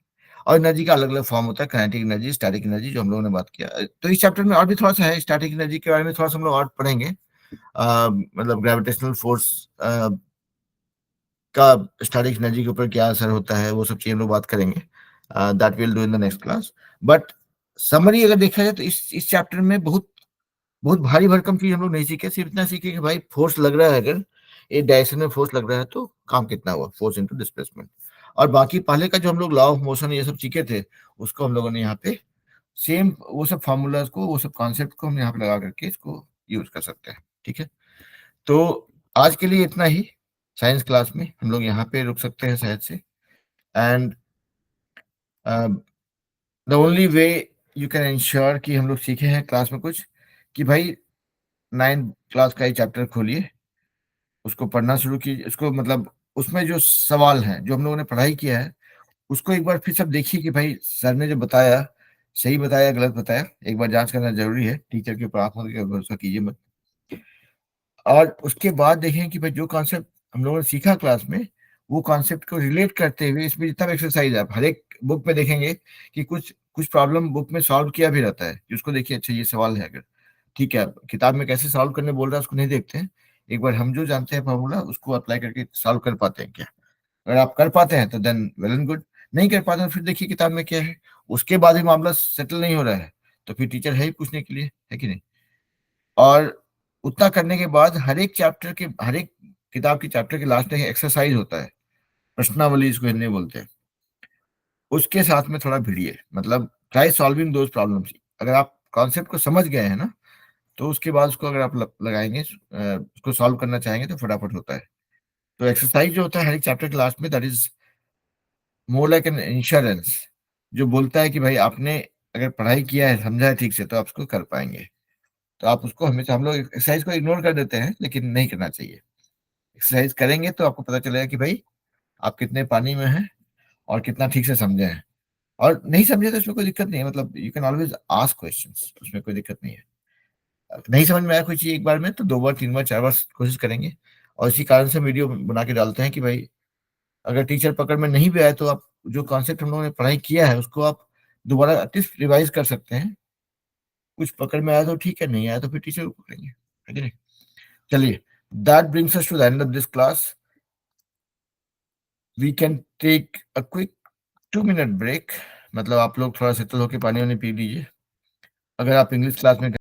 और एनर्जी का अलग अलग फॉर्म होता है, काइनेटिक एनर्जी, स्टैटिक एनर्जी, जो हम लोगों ने बात किया। तो इस चैप्टर में और भी थोड़ा सा है, स्टैटिक एनर्जी के बारे में थोड़ा सा हम लोग और पढ़ेंगे, मतलब ग्रेविटेशनल फोर्स का स्टैटिक एनर्जी के ऊपर क्या असर होता है, वो सब चीजें हम लोग बात करेंगे, that will do in the next class. But summary अगर देखा जाए तो इस चैप्टर में बहुत बहुत भारी भरकम चीज हम लोग नहीं सीखे, सिर्फ इतना सीखे कि भाई फोर्स लग रहा है, अगर एक डायरेक्शन में फोर्स लग रहा है तो काम कितना हुआ, फोर्स इनटू डिस्प्लेसमेंट, और बाकी पहले का जो हम लोग लॉ ऑफ मोशन ये सब सीखे थे उसको हम लोगों ने यहाँ पे सेम वो सब फार्मूलाज को, वो सब कॉन्सेप्ट को हम यहाँ पे लगा करके इसको यूज कर सकते हैं। ठीक है, तो आज के लिए इतना ही, साइंस क्लास में हम लोग यहाँ पे रुक सकते हैं शायद से, and the only way you can ensure कि हम लोग सीखे हैं क्लास में कुछ, कि भाई 9 क्लास का ही चैप्टर खोलिए, उसको पढ़ना शुरू कीजिए, उसको मतलब उसमें जो सवाल हैं जो हम लोगों ने पढ़ाई किया है उसको एक बार फिर सब देखिए कि भाई सर ने जो बताया सही बताया गलत बताया, एक बार जांच करना जरूरी है। टीचर के ऊपर आंख मूंद के भरोसा कीजिए मत। और उसके बाद देखें कि भाई जो कॉन्सेप्ट हम लोगों ने सीखा क्लास में, वो कॉन्सेप्ट को रिलेट करते हुए इसमें जितना भी एक्सरसाइज है, आप हर एक बुक में देखेंगे कि कुछ कुछ प्रॉब्लम बुक में सॉल्व किया भी रहता है, कि उसको देखिए अच्छा ये सवाल है, अगर ठीक है किताब में कैसे सॉल्व करने बोल रहा है उसको नहीं देखते हैं, एक बार हम जो जानते हैं फॉर्मूला उसको अप्लाई करके सॉल्व कर पाते हैं क्या। अगर आप कर पाते हैं तो देन वेल एंड गुड, नहीं कर पाते हैं फिर देखिए किताब में क्या है। उसके बाद भी मामला सेटल नहीं हो रहा है तो फिर टीचर है ही पूछने के लिए, है कि नहीं। और उतना करने के बाद हर एक चैप्टर के, हर एक किताब के चैप्टर के लास्ट में एक्सरसाइज होता है, प्रश्नावली इसको हिंदी में बोलते हैं, उसके साथ में थोड़ा भिड़िए, मतलब ट्राई सॉल्विंग दोज प्रॉब्लम्स। अगर आप कॉन्सेप्ट को समझ गए हैं ना, तो उसके बाद उसको अगर आप लगाएंगे, उसको सॉल्व करना चाहेंगे तो फटाफट होता है। तो एक्सरसाइज जो होता है हर एक चैप्टर के लास्ट में, that is more like an insurance, जो बोलता है कि भाई आपने अगर पढ़ाई किया है, समझा है ठीक से, तो आप उसको कर पाएंगे। तो आप उसको, हमेशा हम लोग एक्सरसाइज को इग्नोर कर देते हैं, लेकिन नहीं करना चाहिए। एक्सरसाइज करेंगे तो आपको पता चलेगा कि भाई आप कितने पानी में हैं और कितना ठीक से समझे हैं। और नहीं समझे तो इसमें कोई दिक्कत नहीं है, मतलब you can always ask questions, उसमें कोई दिक्कत नहीं है। नहीं समझ में आया कोई चीज एक बार में तो 2 बार 3 बार 4 बार कोशिश करेंगे। और इसी कारण से वीडियो बना के डालते हैं कि भाई अगर टीचर पकड़ में नहीं भी आए तो आप जो कॉन्सेप्ट हम लोगों ने पढ़ाई किया है उसको आप दोबारा एटलीस्ट रिवाइज कर सकते हैं। कुछ पकड़ में आया तो ठीक है, नहीं आया तो फिर टीचर को पकड़ेंगे, है कि नहीं। चलिए, that brings us to the end of this class. We can take a quick 2 minute break, मतलब आप लोग थोड़ा सेटल होकर पानी वानी पी लीजिए। अगर आप इंग्लिश क्लास में